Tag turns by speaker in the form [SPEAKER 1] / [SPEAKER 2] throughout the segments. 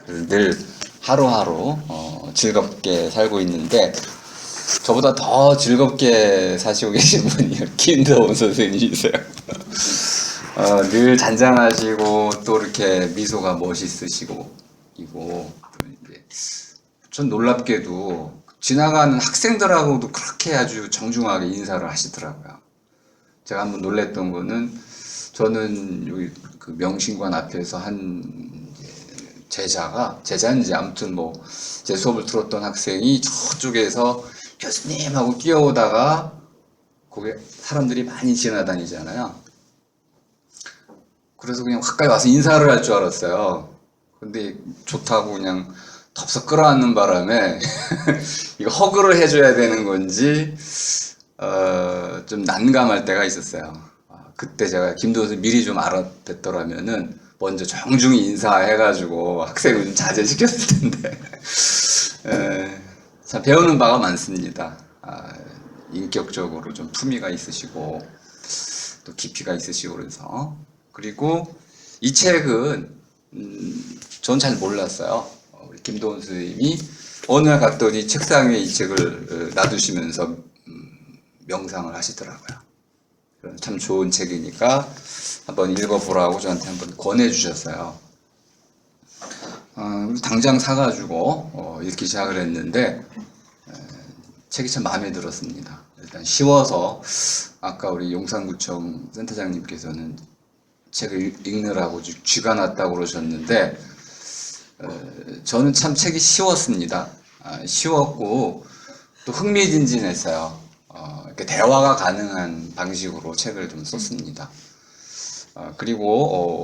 [SPEAKER 1] 늘 하루하루 즐겁게 살고 있는데 저보다 더 즐겁게 사시고 계신 분이 김도훈 선생님이세요. 늘 잔잔하시고 또 이렇게 미소가 멋있으시고 이고 이제 전 놀랍게도 지나가는 학생들하고도 그렇게 아주 정중하게 인사를 하시더라고요. 제가 한번 놀랬던 거는 저는 여기 그 명신관 앞에서 한 제자인지 아무튼 뭐 제 수업을 들었던 학생이 저쪽에서 교수님 하고 뛰어오다가 거기 사람들이 많이 지나다니잖아요. 그래서 그냥 가까이 와서 인사를 할 줄 알았어요. 근데 좋다고 그냥 덥석 끌어안는 바람에 이거 허그를 해줘야 되는 건지 좀 난감할 때가 있었어요. 그때 제가 김도훈 미리 좀 알아뵀더라면은 먼저 정중히 인사해가지고 학생을 좀 자제시켰을 텐데 참 배우는 바가 많습니다. 인격적으로 좀 품위가 있으시고 또 깊이가 있으시고 그래서 그리고 이 책은 전 잘 몰랐어요. 우리 김도훈 선생님이 어느 날 갔더니 책상 위에 이 책을 놔두시면서 명상을 하시더라고요. 참 좋은 책이니까 한번 읽어보라고 저한테 한번 권해주셨어요. 당장 사가지고 읽기 시작을 했는데 책이 참 마음에 들었습니다. 일단 쉬워서 아까 우리 용산구청 센터장님께서는 책을 읽느라고 쥐가 났다고 그러셨는데 저는 참 책이 쉬웠습니다. 쉬웠고 또 흥미진진했어요. 이렇게 대화가 가능한 방식으로 책을 좀 썼습니다. 그리고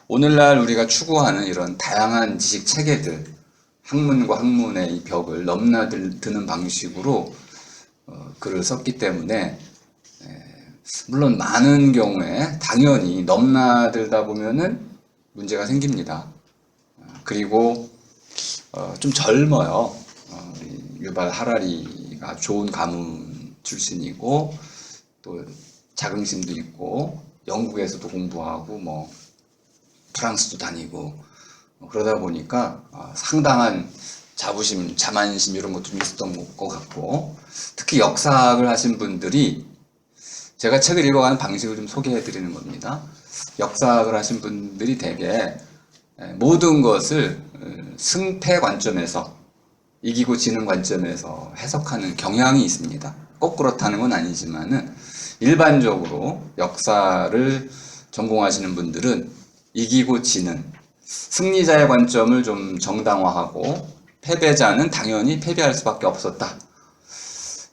[SPEAKER 1] 오늘날 우리가 추구하는 이런 다양한 지식 체계들, 학문과 학문의 이 벽을 넘나드는 방식으로 글을 썼기 때문에 물론 많은 경우에 당연히 넘나들다 보면은 문제가 생깁니다. 그리고 좀 젊어요. 우리 유발 하라리가 좋은 가문 출신이고 또 자긍심도 있고 영국에서도 공부하고 뭐 프랑스도 다니고 그러다 보니까 상당한 자부심, 자만심 이런 것도 좀 있었던 것 같고 특히 역사학을 하신 분들이 제가 책을 읽어가는 방식을 좀 소개해 드리는 겁니다. 역사학을 하신 분들이 대개 모든 것을 승패 관점에서 이기고 지는 관점에서 해석하는 경향이 있습니다. 꼭 그렇다는 건 아니지만은 일반적으로 역사를 전공하시는 분들은 이기고 지는 승리자의 관점을 좀 정당화하고 패배자는 당연히 패배할 수밖에 없었다.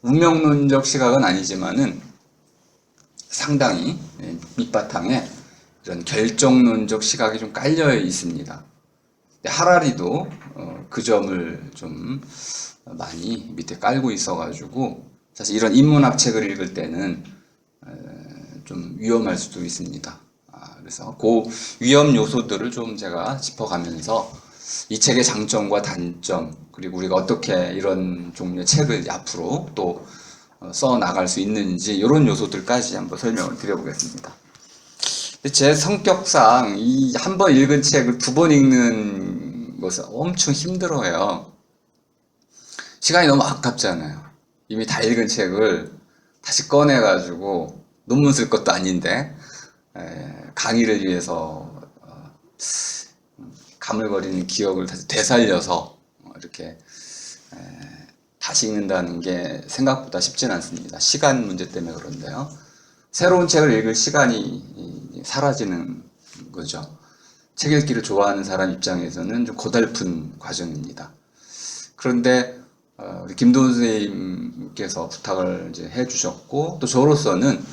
[SPEAKER 1] 운명론적 시각은 아니지만은 상당히 밑바탕에 이런 결정론적 시각이 좀 깔려 있습니다. 하라리도 그 점을 좀 많이 밑에 깔고 있어가지고 사실 이런 인문학 책을 읽을 때는 좀 위험할 수도 있습니다. 그래서 그 위험 요소들을 좀 제가 짚어가면서 이 책의 장점과 단점 그리고 우리가 어떻게 이런 종류의 책을 앞으로 또 써 나갈 수 있는지 이런 요소들까지 한번 설명을 드려보겠습니다. 제 성격상 이 한 번 읽은 책을 두 번 읽는 것은 엄청 힘들어요. 시간이 너무 아깝잖아요. 이미 다 읽은 책을 다시 꺼내가지고 논문 쓸 것도 아닌데 강의를 위해서 가물거리는 기억을 다시 되살려서 이렇게 다시 읽는다는 게 생각보다 쉽지는 않습니다. 시간 문제 때문에 그런데요. 새로운 책을 읽을 시간이 사라지는 거죠. 책 읽기를 좋아하는 사람 입장에서는 좀 고달픈 과정입니다. 그런데 우리 김도훈 선생님께서 부탁을 이제 해주셨고 또 저로서는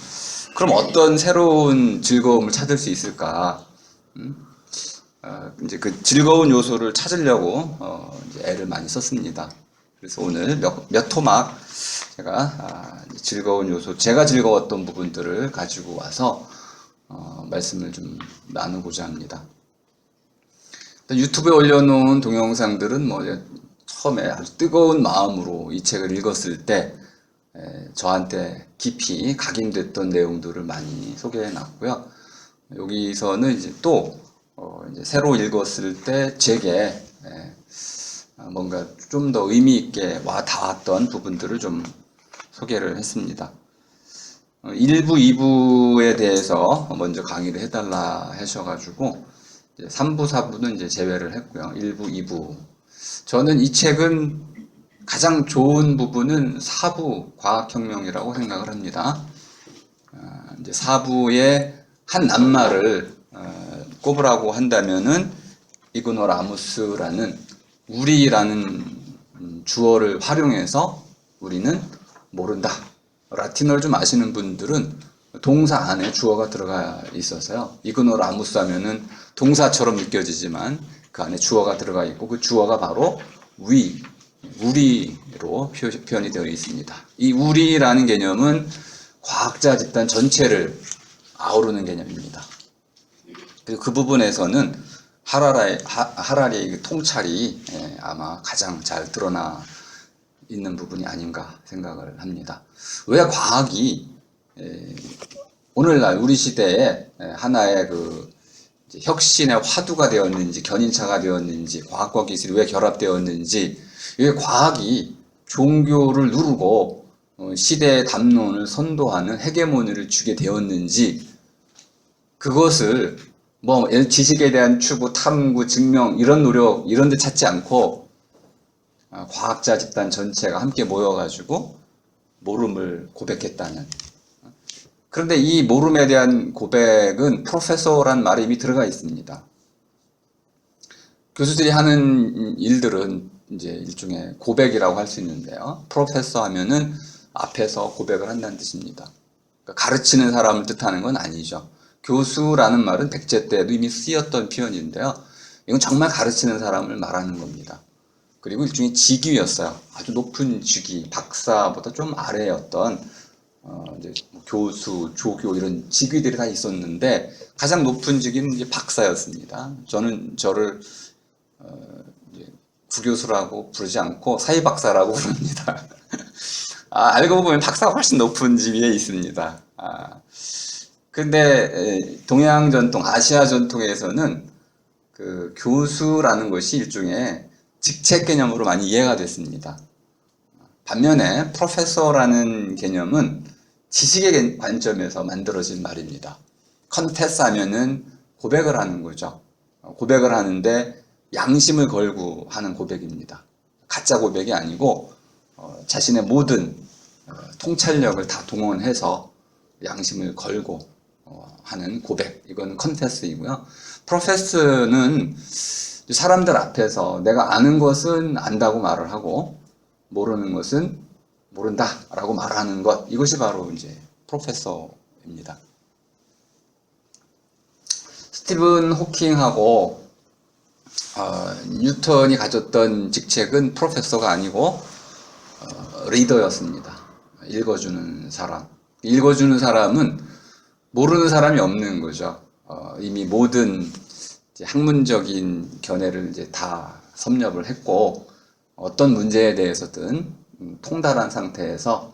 [SPEAKER 1] 그럼 어떤 새로운 즐거움을 찾을 수 있을까? 이제 그 즐거운 요소를 찾으려고 이제 애를 많이 썼습니다. 그래서 오늘 몇 토막 제가 즐거운 요소, 제가 즐거웠던 부분들을 가지고 와서 말씀을 좀 나누고자 합니다. 유튜브에 올려놓은 동영상들은 뭐 처음에 아주 뜨거운 마음으로 이 책을 읽었을 때 저한테 깊이 각인됐던 내용들을 많이 소개해 놨고요. 여기서는 이제 또 이제 새로 읽었을 때 제게 예, 뭔가 좀 더 의미 있게 와 닿았던 부분들을 좀 소개를 했습니다. 1부, 2부에 대해서 먼저 강의를 해달라 하셔가지고 3부, 4부는 이제 제외를 했고요. 1부, 2부. 저는 이 책은 가장 좋은 부분은 4부 과학혁명이라고 생각을 합니다. 이제 4부의 한 낱말을 꼽으라고 한다면은 이그노라무스라는 우리라는 주어를 활용해서 우리는 모른다. 라틴어를 좀 아시는 분들은 동사 안에 주어가 들어가 있어서요. 이그노라무스 하면은 동사처럼 느껴지지만 그 안에 주어가 들어가 있고 그 주어가 바로 우리로 표현이 되어 있습니다. 이 우리라는 개념은 과학자 집단 전체를 아우르는 개념입니다. 그리고 그 부분에서는 하라리의 통찰이 아마 가장 잘 드러나 있는 부분이 아닌가 생각을 합니다. 왜 과학이 오늘날 우리 시대에 하나의 그 혁신의 화두가 되었는지, 견인차가 되었는지, 과학과 기술이 왜 결합되었는지, 왜 과학이 종교를 누르고 시대의 담론을 선도하는 헤게모니를 주게 되었는지, 그것을 뭐 지식에 대한 추구, 탐구, 증명 이런 노력 이런 데 찾지 않고 과학자 집단 전체가 함께 모여가지고 모름을 고백했다는. 그런데 이 모름에 대한 고백은 프로페서란 말이 이미 들어가 있습니다. 교수들이 하는 일들은 이제 일종의 고백이라고 할 수 있는데요. 프로페서 하면은 앞에서 고백을 한다는 뜻입니다. 그러니까 가르치는 사람을 뜻하는 건 아니죠. 교수라는 말은 백제 때도 이미 쓰였던 표현인데요. 이건 정말 가르치는 사람을 말하는 겁니다. 그리고 일종의 직위였어요. 아주 높은 직위, 박사보다 좀 아래였던 이제 교수, 조교 이런 직위들이 다 있었는데 가장 높은 직위는 이제 박사였습니다. 저는 저를 이제 부교수라고 부르지 않고 사회박사라고 부릅니다. 알고 보면 박사가 훨씬 높은 직위에 있습니다. 근데 동양 전통, 아시아 전통에서는 그 교수라는 것이 일종의 직책 개념으로 많이 이해가 됐습니다. 반면에 프로페서라는 개념은 지식의 관점에서 만들어진 말입니다. 컨테스 하면은 고백을 하는 거죠. 고백을 하는데 양심을 걸고 하는 고백입니다. 가짜 고백이 아니고 자신의 모든 통찰력을 다 동원해서 양심을 걸고 하는 고백. 이건 컨테스이고요. 프로페스는 사람들 앞에서 내가 아는 것은 안다고 말을 하고 모르는 것은 모른다라고 말하는 것. 이것이 바로 이제 프로페서입니다. 스티븐 호킹하고 뉴턴이 가졌던 직책은 프로페서가 아니고 리더였습니다. 읽어주는 사람. 읽어주는 사람은 모르는 사람이 없는 거죠. 이미 모든 이제 학문적인 견해를 이제 다 섭렵을 했고 어떤 문제에 대해서든 통달한 상태에서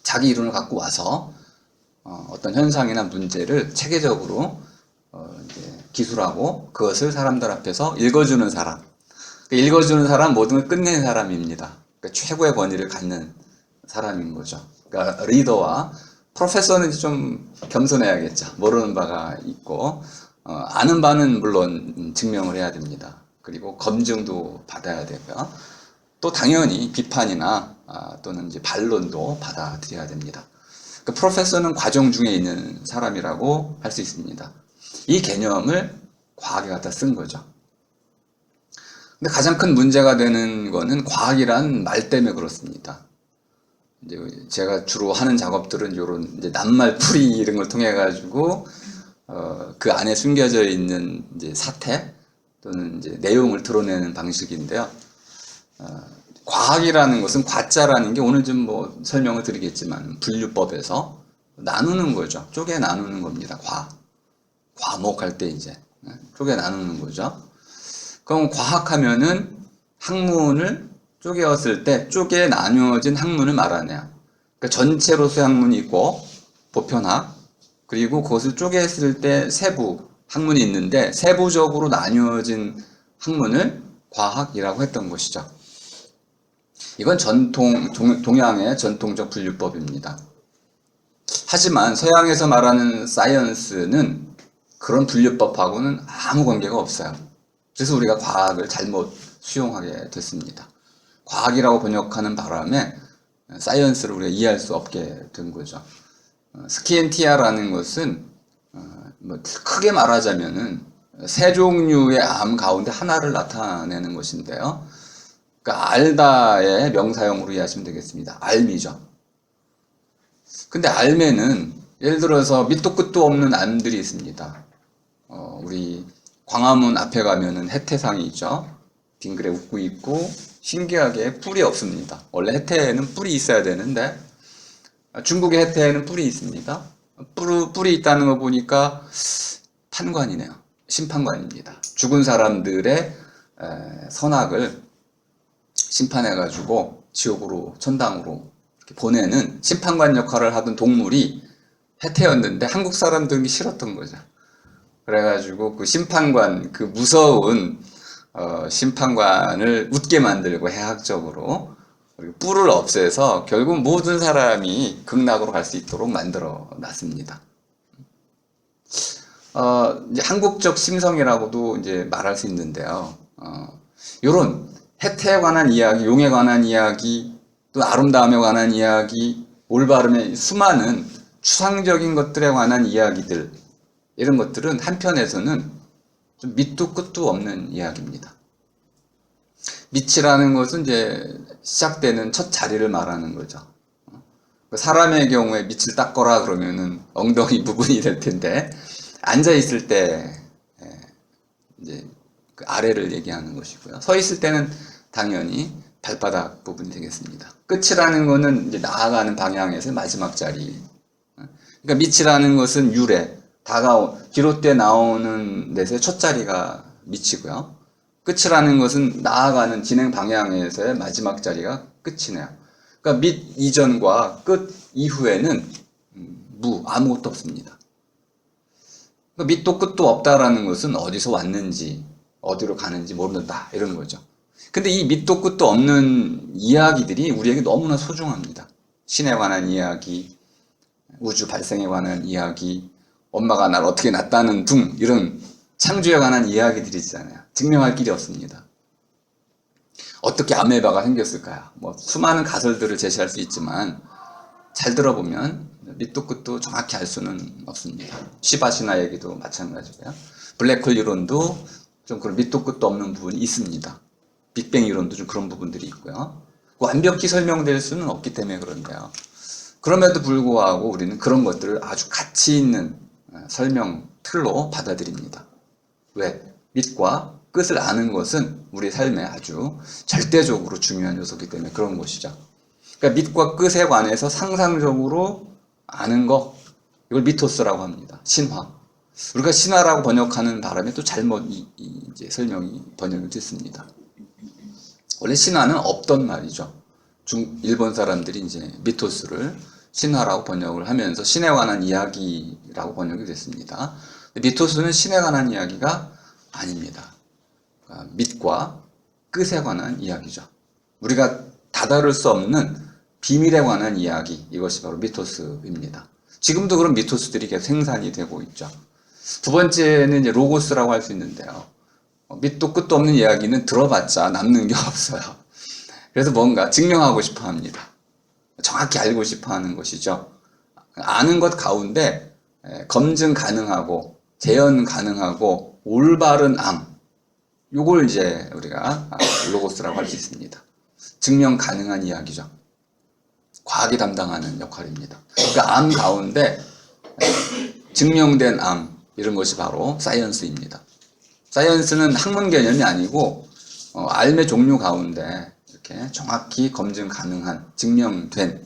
[SPEAKER 1] 자기 이론을 갖고 와서 어떤 현상이나 문제를 체계적으로 이제 기술하고 그것을 사람들 앞에서 읽어주는 사람. 읽어주는 사람 모든 걸 끝내는 사람입니다. 그러니까 최고의 권위를 갖는 사람인 거죠. 그러니까 리더와 프로페서는 좀 겸손해야겠죠. 모르는 바가 있고 아는 바는 물론 증명을 해야 됩니다. 그리고 검증도 받아야 되고요. 또 당연히 비판이나 또는 이제 반론도 받아들여야 됩니다. 그러니까 프로페서는 과정 중에 있는 사람이라고 할 수 있습니다. 이 개념을 과학에 갖다 쓴 거죠. 근데 가장 큰 문제가 되는 거는 과학이란 말 때문에 그렇습니다. 이제 제가 주로 하는 작업들은 이런 이제 낱말풀이 이런 걸 통해 가지고 그 안에 숨겨져 있는 이제 사태 또는 이제 내용을 드러내는 방식인데요. 과학이라는 것은 과자라는 게 오늘 좀 뭐 설명을 드리겠지만 분류법에서 나누는 거죠. 쪼개 나누는 겁니다. 과목할 때 이제 쪼개 나누는 거죠. 그럼 과학하면은 학문을 쪼개었을 때 쪼개 나누어진 학문을 말하네요. 그러니까 전체로서의 학문이 있고 보편학 그리고 그것을 쪼개었을 때 세부 학문이 있는데 세부적으로 나누어진 학문을 과학이라고 했던 것이죠. 이건 동양의 전통적 분류법입니다. 하지만 서양에서 말하는 사이언스는 그런 분류법하고는 아무 관계가 없어요. 그래서 우리가 과학을 잘못 수용하게 됐습니다. 과학이라고 번역하는 바람에 사이언스를 우리가 이해할 수 없게 된 거죠. 스키엔티아라는 것은 크게 말하자면은 세 종류의 암 가운데 하나를 나타내는 것인데요. 그러니까 알다의 명사형으로 이해하시면 되겠습니다. 알미죠. 근데 알매는 예를 들어서 밑도 끝도 없는 암들이 있습니다. 우리 광화문 앞에 가면은 해태상이 있죠. 빙그레 웃고 있고 신기하게 뿔이 없습니다. 원래 해태에는 뿔이 있어야 되는데 중국의 해태에는 뿔이 있습니다. 뿔이 있다는 거 보니까 판관이네요. 심판관입니다. 죽은 사람들의 선악을 심판해가지고 지옥으로 천당으로 이렇게 보내는 심판관 역할을 하던 동물이 해태였는데 한국 사람들이 싫었던 거죠. 그래가지고 그 심판관, 그 무서운 심판관을 웃게 만들고 해학적으로 그리고 뿔을 없애서 결국 모든 사람이 극락으로 갈 수 있도록 만들어 놨습니다. 이제 한국적 심성이라고도 이제 말할 수 있는데요. 요런 해태에 관한 이야기, 용에 관한 이야기, 또 아름다움에 관한 이야기, 올바름의 수많은 추상적인 것들에 관한 이야기들, 이런 것들은 한편에서는 좀 밑도 끝도 없는 이야기입니다. 밑이라는 것은 이제 시작되는 첫 자리를 말하는 거죠. 사람의 경우에 밑을 닦거라 그러면은 엉덩이 부분이 될 텐데, 앉아 있을 때 이제 그 아래를 얘기하는 것이고요. 서 있을 때는 당연히 발바닥 부분이 되겠습니다. 끝이라는 것은 이제 나아가는 방향에서 마지막 자리. 그러니까 밑이라는 것은 유래, 기롯돼 나오는 데서의 첫 자리가 밑이고요. 끝이라는 것은 나아가는 진행 방향에서의 마지막 자리가 끝이네요. 그러니까 밑 이전과 끝 이후에는 아무것도 없습니다. 그러니까 밑도 끝도 없다라는 것은 어디서 왔는지, 어디로 가는지 모른다, 이런 거죠. 근데 이 밑도 끝도 없는 이야기들이 우리에게 너무나 소중합니다. 신에 관한 이야기, 우주 발생에 관한 이야기, 엄마가 날 어떻게 낳았다는 둥, 이런 창조에 관한 이야기들이잖아요. 증명할 길이 없습니다. 어떻게 아메바가 생겼을까요? 수많은 가설들을 제시할 수 있지만 잘 들어보면 밑도 끝도 정확히 알 수는 없습니다. 시바시나 얘기도 마찬가지고요. 블랙홀 이론도 좀 그런 밑도 끝도 없는 부분이 있습니다. 빅뱅 이론도 좀 그런 부분들이 있고요. 완벽히 설명될 수는 없기 때문에 그런데요. 그럼에도 불구하고 우리는 그런 것들을 아주 가치 있는 설명 틀로 받아들입니다. 왜? 밑과 끝을 아는 것은 우리 삶에 아주 절대적으로 중요한 요소이기 때문에 그런 것이죠. 그러니까 밑과 끝에 관해서 상상적으로 아는 것, 이걸 미토스라고 합니다. 신화. 우리가 신화라고 번역하는 바람에 또 잘못 이제 설명이 번역이 됐습니다. 원래 신화는 없던 말이죠. 일본 사람들이 이제 미토스를 신화라고 번역을 하면서 신에 관한 이야기라고 번역이 됐습니다. 미토스는 신에 관한 이야기가 아닙니다. 그러니까 밑과 끝에 관한 이야기죠. 우리가 다다를 수 없는 비밀에 관한 이야기, 이것이 바로 미토스입니다. 지금도 그런 미토스들이 계속 생산이 되고 있죠. 두 번째는 이제 로고스라고 할 수 있는데요. 밑도 끝도 없는 이야기는 들어봤자 남는 게 없어요. 그래서 뭔가 증명하고 싶어 합니다. 정확히 알고 싶어 하는 것이죠. 아는 것 가운데 검증 가능하고 재현 가능하고 올바른 암, 요걸 이제 우리가 로고스라고 할 수 있습니다. 증명 가능한 이야기죠. 과학이 담당하는 역할입니다. 그러니까 암 가운데 증명된 암, 이런 것이 바로 사이언스입니다. 사이언스는 학문 개념이 아니고 알의 종류 가운데 이렇게 정확히 검증 가능한, 증명된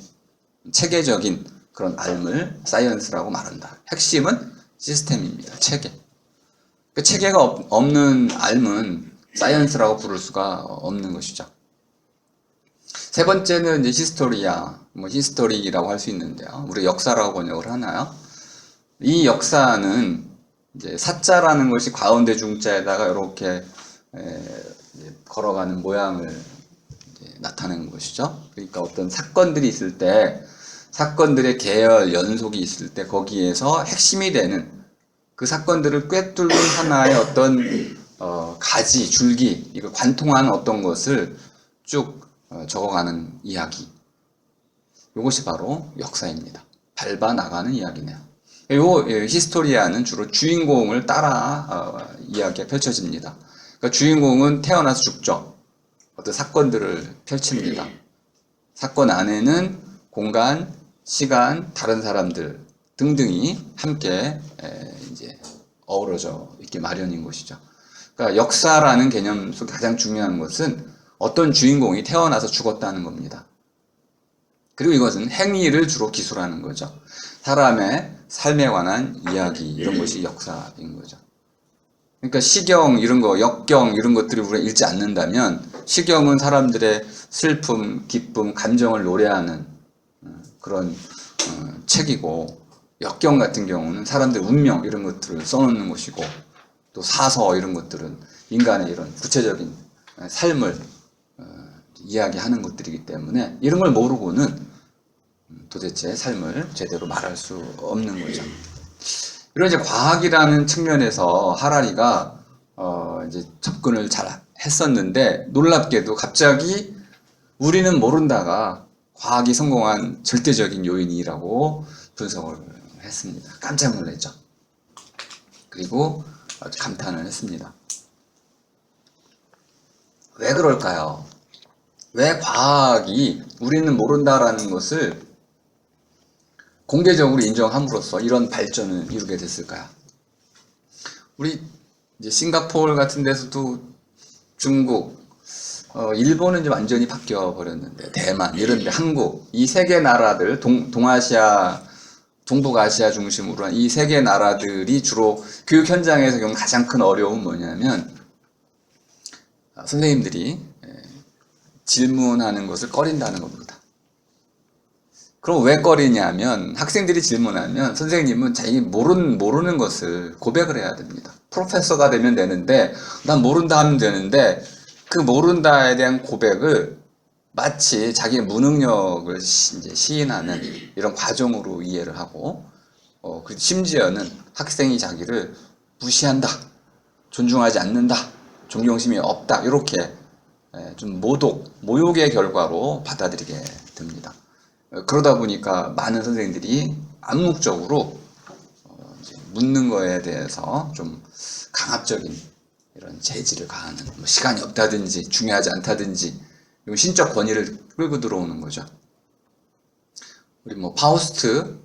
[SPEAKER 1] 체계적인 그런 알을 사이언스라고 말한다. 핵심은 시스템입니다. 체계. 그 체계가 없는 알은 사이언스라고 부를 수가 없는 것이죠. 세 번째는 이제 히스토리야, 히스토리라고 할 수 있는데요. 우리 역사라고 번역을 하나요? 이 역사는 이제 사자라는 것이 가운데 중자에다가 이렇게 이제 걸어가는 모양을 이제 나타내는 것이죠. 그러니까 어떤 사건들이 있을 때, 사건들의 계열, 연속이 있을 때 거기에서 핵심이 되는 그 사건들을 꿰뚫는 하나의 어떤 가지, 줄기, 이거 관통하는 어떤 것을 쭉 적어가는 이야기. 이것이 바로 역사입니다. 밟아 나가는 이야기네요. 요 히스토리아는 주로 주인공을 따라 이야기가 펼쳐집니다. 그러니까 주인공은 태어나서 죽죠. 어떤 사건들을 펼칩니다. 사건 안에는 공간, 시간, 다른 사람들 등등이 함께 이제 어우러져 있기 마련인 것이죠. 그러니까 역사라는 개념 속에 가장 중요한 것은 어떤 주인공이 태어나서 죽었다는 겁니다. 그리고 이것은 행위를 주로 기술하는 거죠. 사람의 삶에 관한 이야기, 이런 것이 역사인 거죠. 그러니까 시경, 이런 거, 역경, 이런 것들을 우리가 읽지 않는다면, 시경은 사람들의 슬픔, 기쁨, 감정을 노래하는 그런 책이고, 역경 같은 경우는 사람들의 운명, 이런 것들을 써놓는 것이고, 또 사서, 이런 것들은 인간의 이런 구체적인 삶을 이야기하는 것들이기 때문에, 이런 걸 모르고는 도대체 삶을 제대로 말할 수 없는 거죠. 이런 이제 과학이라는 측면에서 하라리가 이제 접근을 잘 했었는데, 놀랍게도 갑자기 우리는 모른다가 과학이 성공한 절대적인 요인이라고 분석을 했습니다. 깜짝 놀랐죠. 그리고 아주 감탄을 했습니다. 왜 그럴까요? 왜 과학이 우리는 모른다라는 것을 공개적으로 인정함으로써 이런 발전을 이루게 됐을까요? 우리 이제 싱가포르 같은 데서도 중국, 일본은 이제 완전히 바뀌어 버렸는데, 대만, 이런데 한국, 이 세 개 나라들, 동아시아, 동북아시아 중심으로 한 이 세 개 나라들이 주로 교육 현장에서 겪는 가장 큰 어려움은 뭐냐면, 선생님들이 질문하는 것을 꺼린다는 겁니다. 그럼 왜 꺼리냐면, 학생들이 질문하면 선생님은 자기 모르는 것을 고백을 해야 됩니다. 프로페서가 되면 되는데, 난 모른다 하면 되는데, 그 모른다에 대한 고백을 마치 자기의 무능력을 이제 시인하는 이런 과정으로 이해를 하고, 심지어는 학생이 자기를 무시한다, 존중하지 않는다, 존경심이 없다, 이렇게 좀 모욕의 결과로 받아들이게 됩니다. 그러다 보니까 많은 선생님들이 암묵적으로 묻는 거에 대해서 좀 강압적인 이런 재질을 가하는, 뭐 시간이 없다든지 중요하지 않다든지 신적 권위를 끌고 들어오는 거죠. 우리 뭐 파우스트,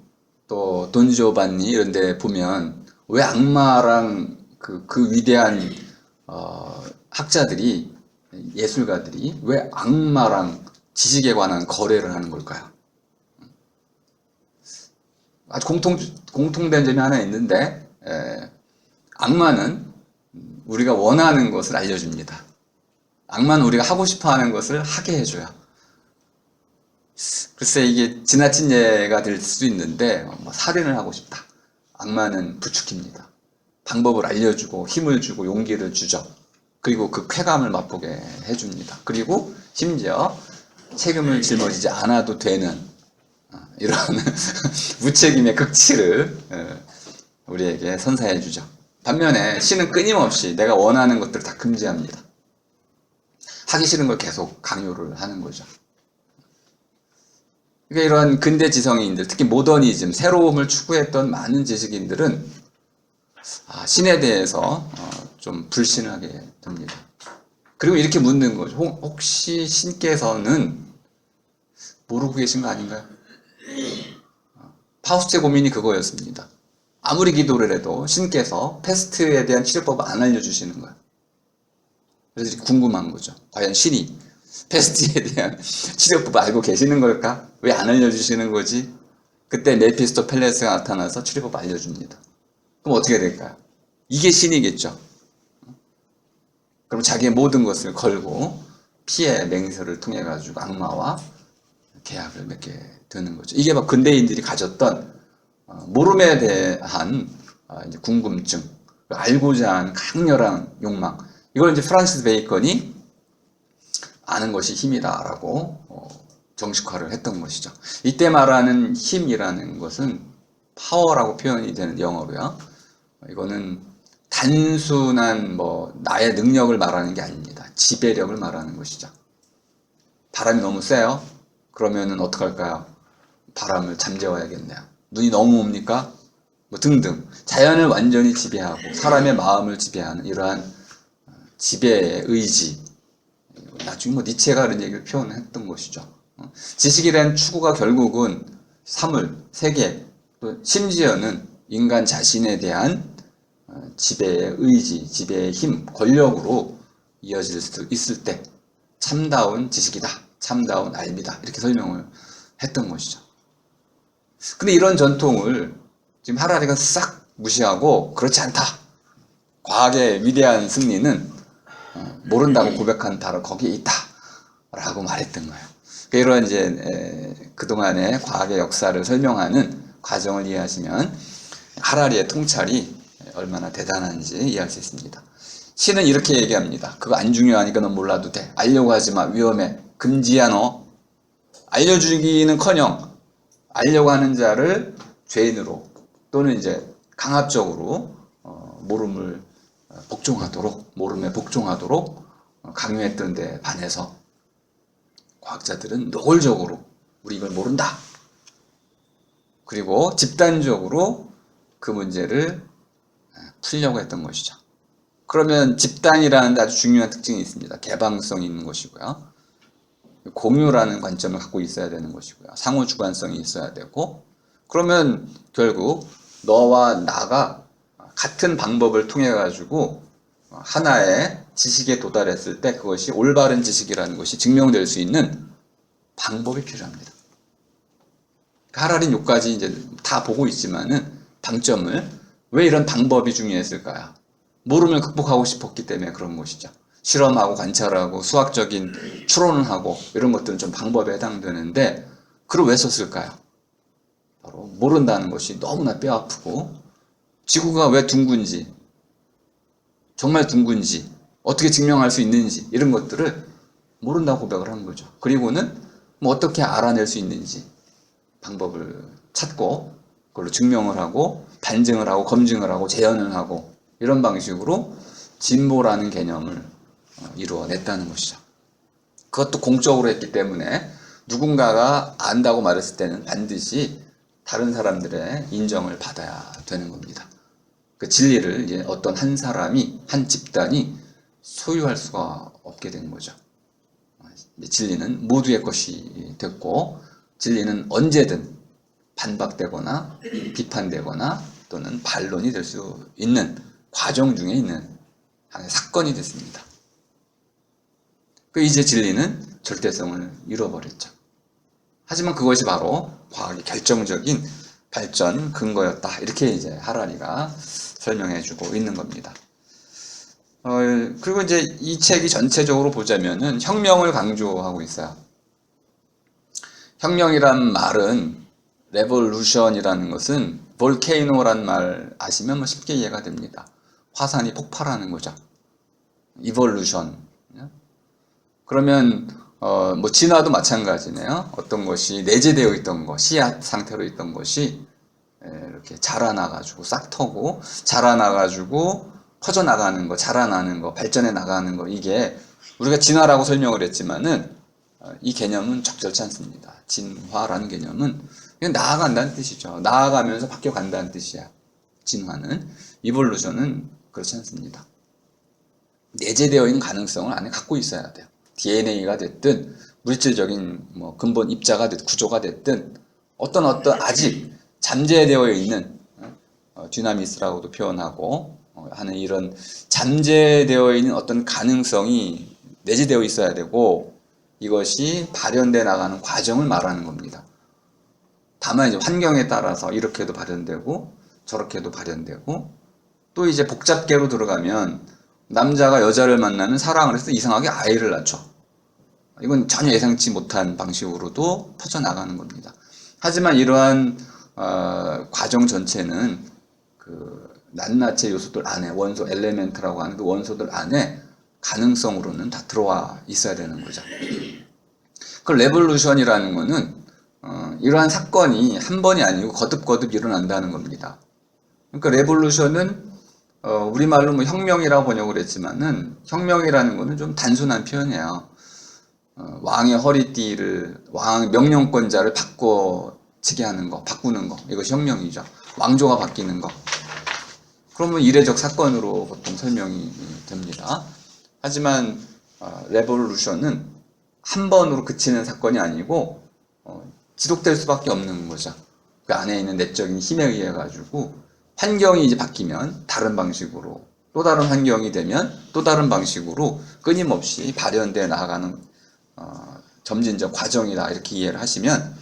[SPEAKER 1] 또 돈지오반니 이런 데 보면 왜 악마랑 그 위대한 학자들이, 예술가들이 왜 악마랑 지식에 관한 거래를 하는 걸까요? 아주 공통된 점이 하나 있는데, 악마는 우리가 원하는 것을 알려줍니다. 악마는 우리가 하고 싶어 하는 것을 하게 해줘요. 글쎄, 이게 지나친 예가 될 수도 있는데, 뭐 살인을 하고 싶다. 악마는 부추깁니다. 방법을 알려주고 힘을 주고 용기를 주죠. 그리고 그 쾌감을 맛보게 해줍니다. 그리고 심지어 책임을 짊어지지 않아도 되는 이런 무책임의 극치를 우리에게 선사해 주죠. 반면에 신은 끊임없이 내가 원하는 것들을 다 금지합니다. 하기 싫은 걸 계속 강요를 하는 거죠. 그러니까 이런 근대 지성인들, 특히 모더니즘, 새로움을 추구했던 많은 지식인들은 신에 대해서 좀 불신하게 됩니다. 그리고 이렇게 묻는 거죠. 혹시 신께서는 모르고 계신 거 아닌가요? 파우스트의 고민이 그거였습니다. 아무리 기도를 해도 신께서 패스트에 대한 치료법을 안 알려주시는 거예요. 그래서 궁금한 거죠. 과연 신이 패스트에 대한 치료법을 알고 계시는 걸까? 왜 안 알려주시는 거지? 그때 메피스토펠레스가 나타나서 치료법을 알려줍니다. 그럼 어떻게 될까요? 이게 신이겠죠. 그럼 자기의 모든 것을 걸고 피해 맹세를 통해 가지고 악마와 계약을 맺게 되는 거죠. 이게 막 근대인들이 가졌던 모름에 대한 이제 궁금증, 알고자 하는 강렬한 욕망. 이걸 이제 프란시스 베이컨이 아는 것이 힘이다라고 정식화를 했던 것이죠. 이때 말하는 힘이라는 것은 파워라고 표현이 되는 영어로요. 이거는 단순한 나의 능력을 말하는 게 아닙니다. 지배력을 말하는 것이죠. 바람이 너무 세요? 그러면은 어떡할까요? 바람을 잠재워야겠네요. 눈이 너무 옵니까? 등등. 자연을 완전히 지배하고 사람의 마음을 지배하는 이러한 지배의 의지. 나중에 니체가 그런 얘기를 표현했던 것이죠. 지식이라는 추구가 결국은 사물, 세계, 또 심지어는 인간 자신에 대한 지배의 의지, 지배의 힘, 권력으로 이어질 수 있을 때 참다운 지식이다, 참다운 알미다 이렇게 설명을 했던 것이죠. 근데 이런 전통을 지금 하라리가 싹 무시하고 그렇지 않다. 과학의 위대한 승리는 모른다고 고백한 바로 거기에 있다 라고 말했던 거예요. 이런 그동안의 과학의 역사를 설명하는 과정을 이해하시면 하라리의 통찰이 얼마나 대단한지 이해할 수 있습니다. 신은 이렇게 얘기합니다. 그거 안 중요하니까 넌 몰라도 돼. 알려고 하지 마. 위험해. 금지야 너. 알려주기는커녕 알려고 하는 자를 죄인으로 또는 강압적으로 모름에 복종하도록 강요했던 데 반해서 과학자들은 노골적으로 우리 이걸 모른다. 그리고 집단적으로 그 문제를 풀려고 했던 것이죠. 그러면 집단이라는 데 아주 중요한 특징이 있습니다. 개방성이 있는 것이고요. 공유라는 관점을 갖고 있어야 되는 것이고요. 상호 주관성이 있어야 되고, 그러면 결국 너와 나가 같은 방법을 통해 가지고 하나의 지식에 도달했을 때 그것이 올바른 지식이라는 것이 증명될 수 있는 방법이 필요합니다. 하라리는 여기까지 다 보고 있지만은 방점을 왜 이런 방법이 중요했을까요? 모름을 극복하고 싶었기 때문에 그런 것이죠. 실험하고 관찰하고 수학적인 추론을 하고 이런 것들은 좀 방법에 해당되는데 그걸 왜 썼을까요? 바로 모른다는 것이 너무나 뼈아프고 지구가 왜 둥근지, 정말 둥근지, 어떻게 증명할 수 있는지 이런 것들을 모른다고 고백을 한 거죠. 그리고는 어떻게 알아낼 수 있는지 방법을 찾고 그걸로 증명을 하고 반증을 하고 검증을 하고 재현을 하고 이런 방식으로 진보라는 개념을 이루어냈다는 것이죠. 그것도 공적으로 했기 때문에 누군가가 안다고 말했을 때는 반드시 다른 사람들의 인정을 받아야 되는 겁니다. 그 진리를 어떤 한 사람이, 한 집단이 소유할 수가 없게 된 거죠. 진리는 모두의 것이 됐고 진리는 언제든 반박되거나 비판되거나 또는 반론이 될 수 있는 과정 중에 있는 하나의 사건이 됐습니다. 이제 진리는 절대성을 잃어버렸죠. 하지만 그것이 바로 과학의 결정적인 발전 근거였다. 이렇게 하라리가 설명해주고 있는 겁니다. 그리고 이 책이 전체적으로 보자면은 혁명을 강조하고 있어요. 혁명이란 말은 레볼루션이라는 것은 볼케이노란 말 아시면 쉽게 이해가 됩니다. 화산이 폭발하는 거죠. 이볼루션. 그러면 진화도 마찬가지네요. 어떤 것이 내재되어 있던 것, 씨앗 상태로 있던 것이 이렇게 자라나가지고 싹트고 자라나가지고 퍼져나가는 거, 자라나는 거, 발전해 나가는 거 이게 우리가 진화라고 설명을 했지만은 이 개념은 적절치 않습니다. 진화라는 개념은 그냥 나아간다는 뜻이죠. 나아가면서 바뀌어간다는 뜻이야. 진화는. 이볼루션은 그렇지 않습니다. 내재되어 있는 가능성을 안에 갖고 있어야 돼요. DNA가 됐든 물질적인 근본 입자가 됐든 구조가 됐든 어떤 아직 잠재되어 있는 디나미스라고도 표현하고 하는 이런 잠재되어 있는 어떤 가능성이 내재되어 있어야 되고 이것이 발현돼 나가는 과정을 말하는 겁니다. 다만 환경에 따라서 이렇게도 발현되고 저렇게도 발현되고 또 복잡계로 들어가면 남자가 여자를 만나면 사랑을 해서 이상하게 아이를 낳죠. 이건 전혀 예상치 못한 방식으로도 퍼져나가는 겁니다. 하지만 이러한 과정 전체는 그 낱낱의 요소들 안에 원소 엘레멘트라고 하는 그 원소들 안에 가능성으로는 다 들어와 있어야 되는 거죠. 그 레볼루션이라는 거는 이러한 사건이 한 번이 아니고 거듭거듭 일어난다는 겁니다. 그러니까 레볼루션은 우리말로 뭐 혁명이라고 번역을 했지만은 혁명이라는 거는 좀 단순한 표현이에요. 왕의 허리띠를 왕 명령권자를 바꿔치게 하는 거, 바꾸는 거, 이것이 혁명이죠. 왕조가 바뀌는 거. 그러면 이례적 사건으로 보통 설명이 됩니다. 하지만 레볼루션은 한 번으로 그치는 사건이 아니고 지속될 수밖에 없는 거죠. 그 안에 있는 내적인 힘에 의해 가지고 환경이 이제 바뀌면 다른 방식으로, 또 다른 환경이 되면 또 다른 방식으로 끊임없이 발현되어 나아가는 점진적 과정이다, 이렇게 이해를 하시면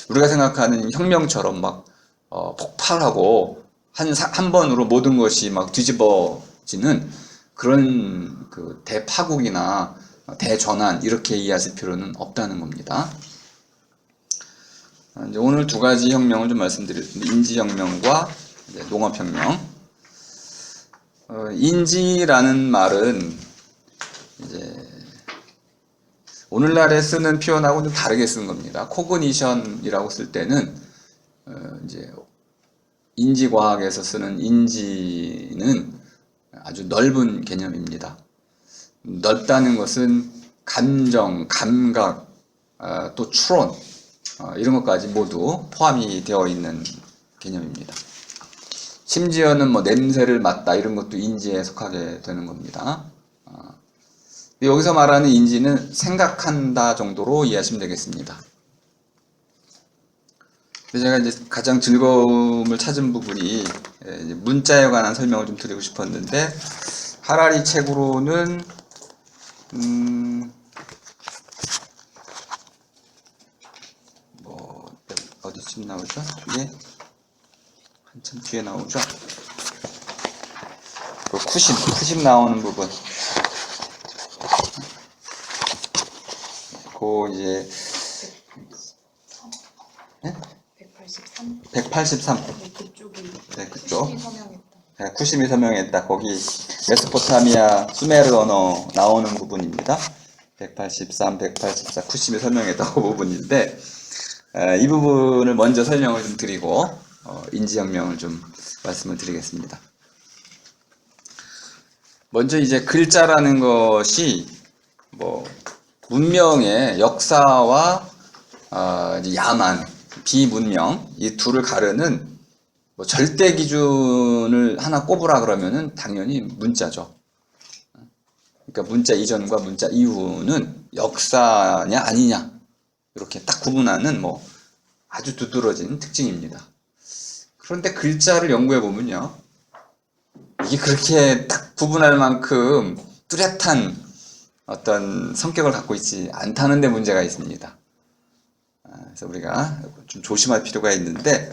[SPEAKER 1] 우리가 생각하는 혁명처럼 막 폭발하고 한 번으로 모든 것이 막 뒤집어지는 그런 그 대파국이나 대전환, 이렇게 이해하실 필요는 없다는 겁니다. 이제 오늘 두 가지 혁명을 좀 말씀드릴 텐데, 인지혁명과 농업혁명. 인지라는 말은 이제 오늘날에 쓰는 표현하고 좀 다르게 쓰는 겁니다. 코그니션이라고 쓸 때는 이제 인지과학에서 쓰는 인지는 아주 넓은 개념입니다. 넓다는 것은 감정, 감각, 또 추론, 이런 것까지 모두 포함이 되어 있는 개념입니다. 심지어는 뭐 냄새를 맡다, 이런 것도 인지에 속하게 되는 겁니다. 여기서 말하는 인지는 생각한다 정도로 이해하시면 되겠습니다. 제가 이제 가장 즐거움을 찾은 부분이 문자에 관한 설명을 좀 드리고 싶었는데, 하라리 책으로는 뭐 어디쯤 나오죠? 뒤에 한참 뒤에 나오죠? 그 쿠심 나오는 부분. 그 이제 183.
[SPEAKER 2] 네, 그쪽이.
[SPEAKER 1] 네, 그쪽.
[SPEAKER 2] 쿠심이 서명했다.
[SPEAKER 1] 네, 쿠심이 서명했다. 거기 메소포타미아 수메르 언어 나오는 부분입니다. 183, 184 쿠심이 서명했다 그 부분인데, 이 부분을 먼저 설명을 좀 드리고 인지혁명을 좀 말씀을 드리겠습니다. 먼저 이제 글자라는 것이 뭐 문명의 역사와 이제 야만, 비문명, 이 둘을 가르는 뭐 절대 기준을 하나 꼽으라 그러면은 당연히 문자죠. 그러니까 문자 이전과 문자 이후는 역사냐 아니냐, 이렇게 딱 구분하는 뭐 아주 두드러진 특징입니다. 그런데 글자를 연구해 보면요, 이게 그렇게 딱 구분할 만큼 뚜렷한 어떤 성격을 갖고 있지 않다는 데 문제가 있습니다. 그래서 우리가 좀 조심할 필요가 있는데,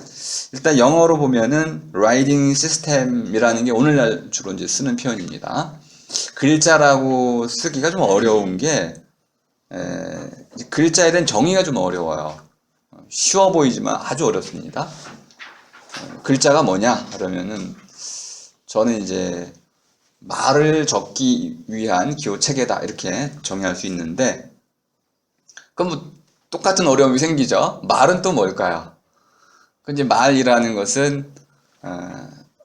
[SPEAKER 1] 일단 영어로 보면은 writing system이라는 게 오늘날 주로 이제 쓰는 표현입니다. 글자라고 쓰기가 좀 어려운 게, 글자에 대한 정의가 좀 어려워요. 쉬워 보이지만 아주 어렵습니다. 글자가 뭐냐 그러면은, 저는 이제 말을 적기 위한 기호 체계다, 이렇게 정의할 수 있는데, 그럼 뭐 똑같은 어려움이 생기죠. 말은 또 뭘까요? 이제 말이라는 것은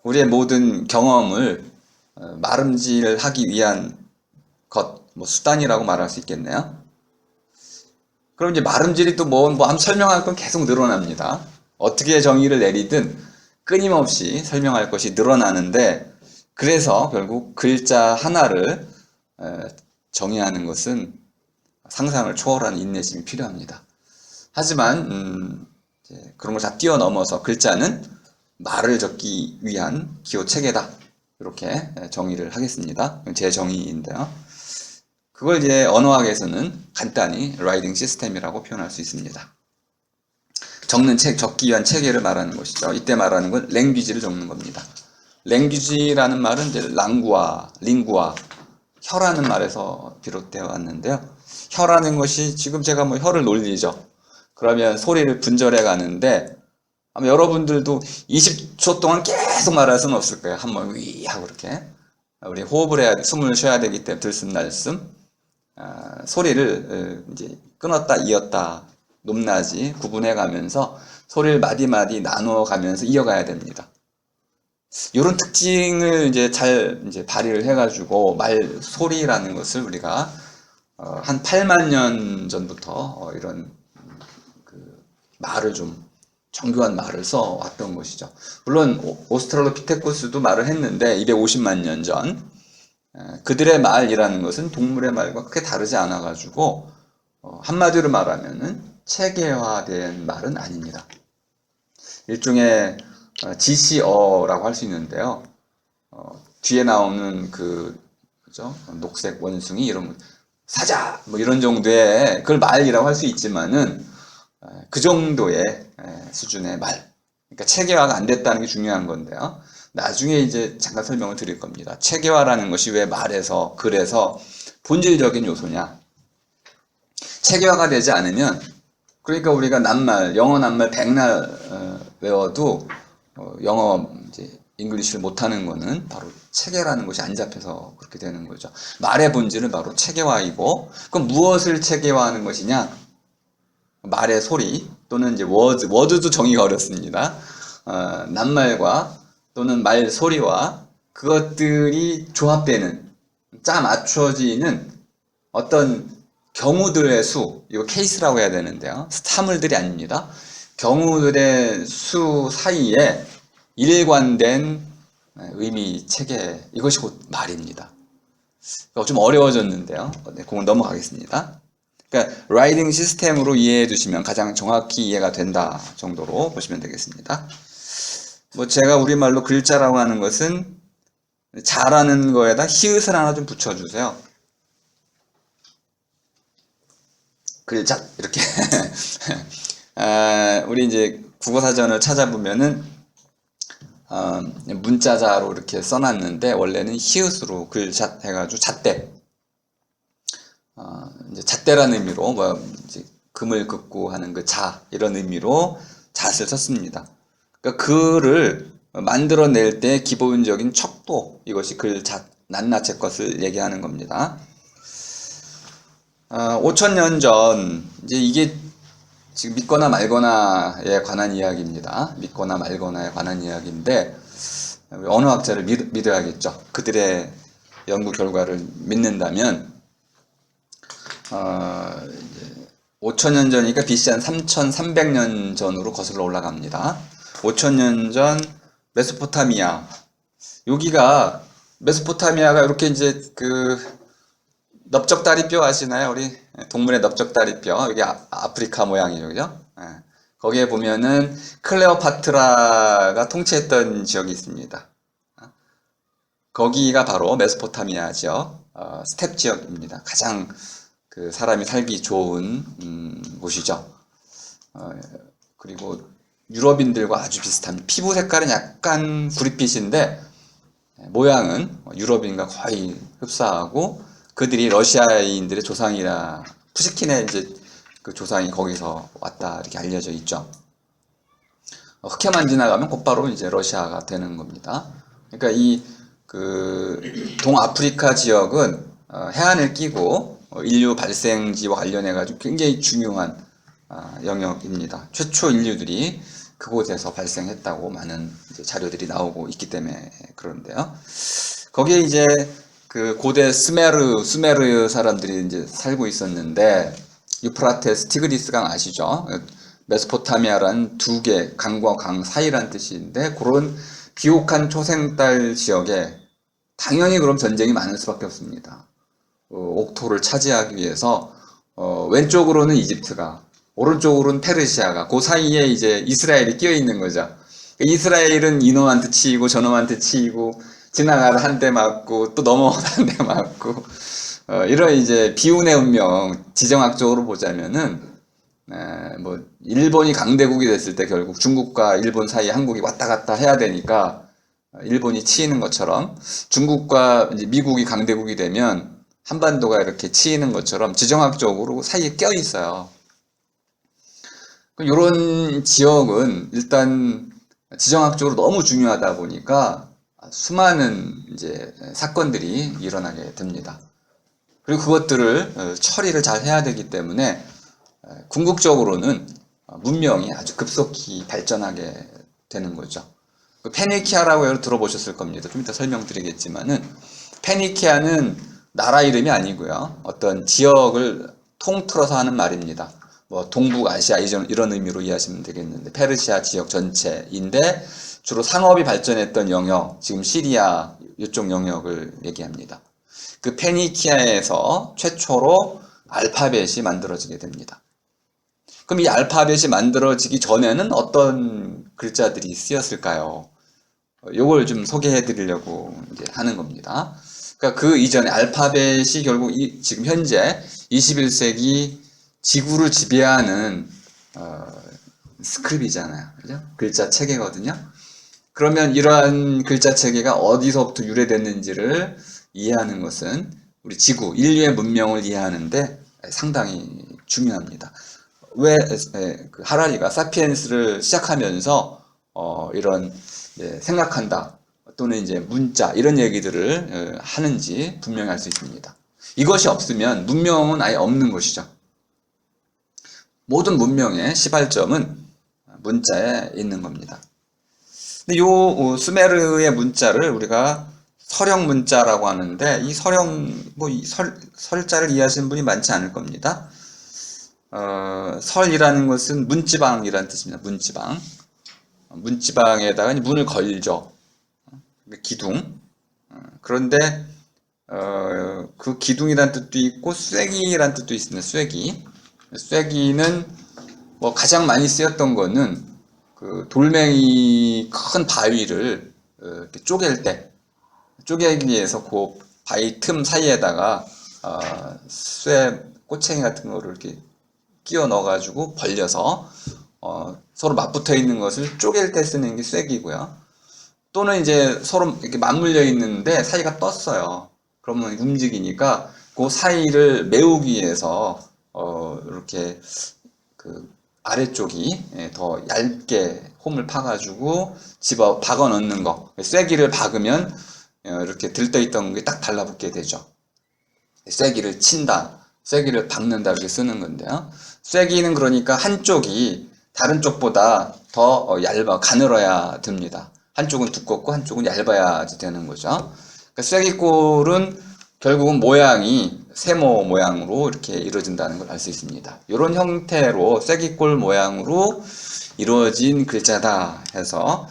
[SPEAKER 1] 우리의 모든 경험을 말음질하기 위한 것, 뭐 수단이라고 말할 수 있겠네요. 그럼 이제 말음질이 또 뭐 한번 설명할 건 계속 늘어납니다. 어떻게 정의를 내리든 끊임없이 설명할 것이 늘어나는데, 그래서 결국 글자 하나를 정의하는 것은 상상을 초월하는 인내심이 필요합니다. 하지만 그런 걸 다 뛰어넘어서 글자는 말을 적기 위한 기호 체계다, 이렇게 정의를 하겠습니다. 제 정의인데요. 그걸 이제 언어학에서는 간단히 writing system이라고 표현할 수 있습니다. 적는 책, 적기 위한 체계를 말하는 것이죠. 이때 말하는 건 language를 적는 겁니다. language라는 말은 이제 링구아, 혀라는 말에서 비롯되어 왔는데요. 혀라는 것이, 지금 제가 뭐 혀를 놀리죠. 그러면 소리를 분절해 가는데, 아마 여러분들도 20초 동안 계속 말할 수는 없을 거예요. 한번 위 하고 이렇게. 우리 호흡을 해야, 숨을 쉬어야 되기 때문에 들숨, 날숨, 소리를 이제 끊었다, 이었다, 높낮이 구분해 가면서 소리를 마디마디 나누어 가면서 이어가야 됩니다. 이런 특징을 이제 잘 이제 발휘를 해가지고 말 소리라는 것을 우리가 한 8만 년 전부터 이런 그 말을 좀 정교한 말을 써왔던 것이죠. 물론 오스트랄로피테쿠스도 말을 했는데 250만 년 전 그들의 말이라는 것은 동물의 말과 크게 다르지 않아 가지고 한마디로 말하면은 체계화된 말은 아닙니다. 일종의 지시어라고 할 수 있는데요. 뒤에 나오는 그죠? 녹색 원숭이 이런 사자 뭐 이런 정도의 그걸 말이라고 할 수 있지만은 그 정도의 수준의 말. 그러니까 체계화가 안 됐다는 게 중요한 건데요. 나중에 이제 잠깐 설명을 드릴 겁니다. 체계화라는 것이 왜 말에서 글에서 본질적인 요소냐? 체계화가 되지 않으면 그러니까 우리가 낱말, 영어 낱말 100날 외워도 영어 이제 잉글리시를 못하는 거는 바로 체계라는 것이 안 잡혀서 그렇게 되는 거죠. 말의 본질은 바로 체계화이고, 그럼 무엇을 체계화하는 것이냐? 말의 소리 또는 이제 워드도 정의가 어렵습니다. 낱말과 또는 말 소리와 그것들이 조합되는 짜 맞춰지는 어떤 경우들의 수, 이거 케이스라고 해야 되는데요. 사물들이 아닙니다. 경우들의 수 사이에 일관된 의미 체계, 이것이 곧 말입니다. 좀 어려워졌는데요. 네, 그건 넘어가겠습니다. 그러니까 라이딩 시스템으로 이해해 두시면 가장 정확히 이해가 된다 정도로 보시면 되겠습니다. 뭐 제가 우리말로 글자라고 하는 것은 잘하는 거에다 히읗을 하나 좀 붙여주세요. 글자 이렇게 우리 이제 국어사전을 찾아보면은 문자자로 이렇게 써놨는데 원래는 히읗으로 글자 해가지고 잣대 이제 잣대라는 의미로 뭐 이제 금을 긋고 하는 그 자 이런 의미로 잣을 썼습니다. 그러니까 글을 만들어낼 때 기본적인 척도 이것이 글잣 낱낱의 것을 얘기하는 겁니다. 5,000년 전 이제 이게 지금 믿거나 말거나에 관한 이야기입니다. 믿거나 말거나에 관한 이야기인데 언어학자를 믿어야겠죠. 그들의 연구 결과를 믿는다면 5,000년 전이니까 BC 한 3,300년 전으로 거슬러 올라갑니다. 5,000년 전 메소포타미아 여기가 메소포타미아가 이렇게 이제 그 넓적다리뼈 아시나요? 우리 동물의 넓적다리뼈 여기 아프리카 모양이죠, 그죠? 거기에 보면은 클레오파트라가 통치했던 지역이 있습니다. 거기가 바로 메소포타미아 지역, 스텝 지역입니다. 가장 그 사람이 살기 좋은 곳이죠. 그리고 유럽인들과 아주 비슷합니다. 피부 색깔은 약간 구릿빛인데 모양은 유럽인과 거의 흡사하고 그들이 러시아인들의 조상이라 푸시킨의 이제 그 조상이 거기서 왔다 이렇게 알려져 있죠. 흑해만 지나가면 곧바로 이제 러시아가 되는 겁니다. 그러니까 이 그 동아프리카 지역은 해안을 끼고 인류 발생지와 관련해 가지고 굉장히 중요한 영역입니다. 최초 인류들이 그곳에서 발생했다고 많은 이제 자료들이 나오고 있기 때문에 그런데요. 거기에 이제 그 고대 수메르 사람들이 이제 살고 있었는데 유프라테스 티그리스 강 아시죠? 메소포타미아라는 두 개 강과 강 사이란 뜻인데 그런 비옥한 초생달 지역에 당연히 그럼 전쟁이 많을 수밖에 없습니다. 옥토를 차지하기 위해서 왼쪽으로는 이집트가 오른쪽으로는 페르시아가 그 사이에 이제 이스라엘이 끼어 있는 거죠. 이스라엘은 이놈한테 치이고 저놈한테 치이고 지나가다 한 대 맞고 또 넘어가다 한 대 맞고 이런 이제 비운의 운명 지정학적으로 보자면은 뭐 일본이 강대국이 됐을 때 결국 중국과 일본 사이에 한국이 왔다 갔다 해야 되니까 일본이 치이는 것처럼 중국과 이제 미국이 강대국이 되면 한반도가 이렇게 치이는 것처럼 지정학적으로 사이에 껴 있어요. 이런 지역은 일단 지정학적으로 너무 중요하다 보니까 수많은 이제 사건들이 일어나게 됩니다. 그리고 그것들을 처리를 잘 해야 되기 때문에 궁극적으로는 문명이 아주 급속히 발전하게 되는 거죠. 그 페니키아라고 여러분 들어보셨을 겁니다. 좀 이따 설명드리겠지만은 페니키아는 나라 이름이 아니고요. 어떤 지역을 통틀어서 하는 말입니다. 뭐 동북아시아 이런 의미로 이해하시면 되겠는데 페르시아 지역 전체인데 주로 상업이 발전했던 영역, 지금 시리아 이쪽 영역을 얘기합니다. 그 페니키아에서 최초로 알파벳이 만들어지게 됩니다. 그럼 이 알파벳이 만들어지기 전에는 어떤 글자들이 쓰였을까요? 요걸 좀 소개해 드리려고 이제 하는 겁니다. 그러니까 그 이전에 알파벳이 결국 지금 현재 21세기 지구를 지배하는 스크립이잖아요. 그죠? 글자 체계거든요. 그러면 이러한 글자 체계가 어디서부터 유래됐는지를 이해하는 것은 우리 지구, 인류의 문명을 이해하는데 상당히 중요합니다. 왜 그 하라리가 사피엔스를 시작하면서 이런 생각한다 또는 이제 문자 이런 얘기들을 하는지 분명히 알 수 있습니다. 이것이 없으면 문명은 아예 없는 것이죠. 모든 문명의 시발점은 문자에 있는 겁니다. 근데 요 수메르의 문자를 우리가 서령 문자라고 하는데 이 서령 설자를 이해하시는 분이 많지 않을 겁니다. 설이라는 것은 문지방이라는 뜻입니다. 문지방. 문지방에다가 문을 걸죠. 기둥. 그런데 그 기둥이라는 뜻도 있고 쐐기라는 뜻도 있습니다. 쐐기. 쐐기는 뭐 가장 많이 쓰였던 거는 그 돌멩이 큰 바위를 이렇게 쪼갤 때 쪼개기 위해서 그 바위 틈 사이에다가 꼬챙이 같은 거를 이렇게 끼워 넣어가지고 벌려서 서로 맞붙어 있는 것을 쪼갤 때 쓰는 게 쐐기고요. 또는 이제 서로 이렇게 맞물려 있는데 사이가 떴어요. 그러면 움직이니까 그 사이를 메우기 위해서 이렇게 그 아래쪽이 더 얇게 홈을 파가지고 집어 박아 넣는 거. 쐐기를 박으면 이렇게 들떠있던 게 딱 달라붙게 되죠. 쐐기를 친다, 쐐기를 박는다 이렇게 쓰는 건데요. 쐐기는 그러니까 한쪽이 다른 쪽보다 더 얇아, 가늘어야 됩니다. 한쪽은 두껍고 한쪽은 얇아야 되는 거죠. 그러니까 쐐기골은 결국은 모양이 세모 모양으로 이렇게 이루어진다는 걸 알 수 있습니다. 이런 형태로 쐐기골 모양으로 이루어진 글자다 해서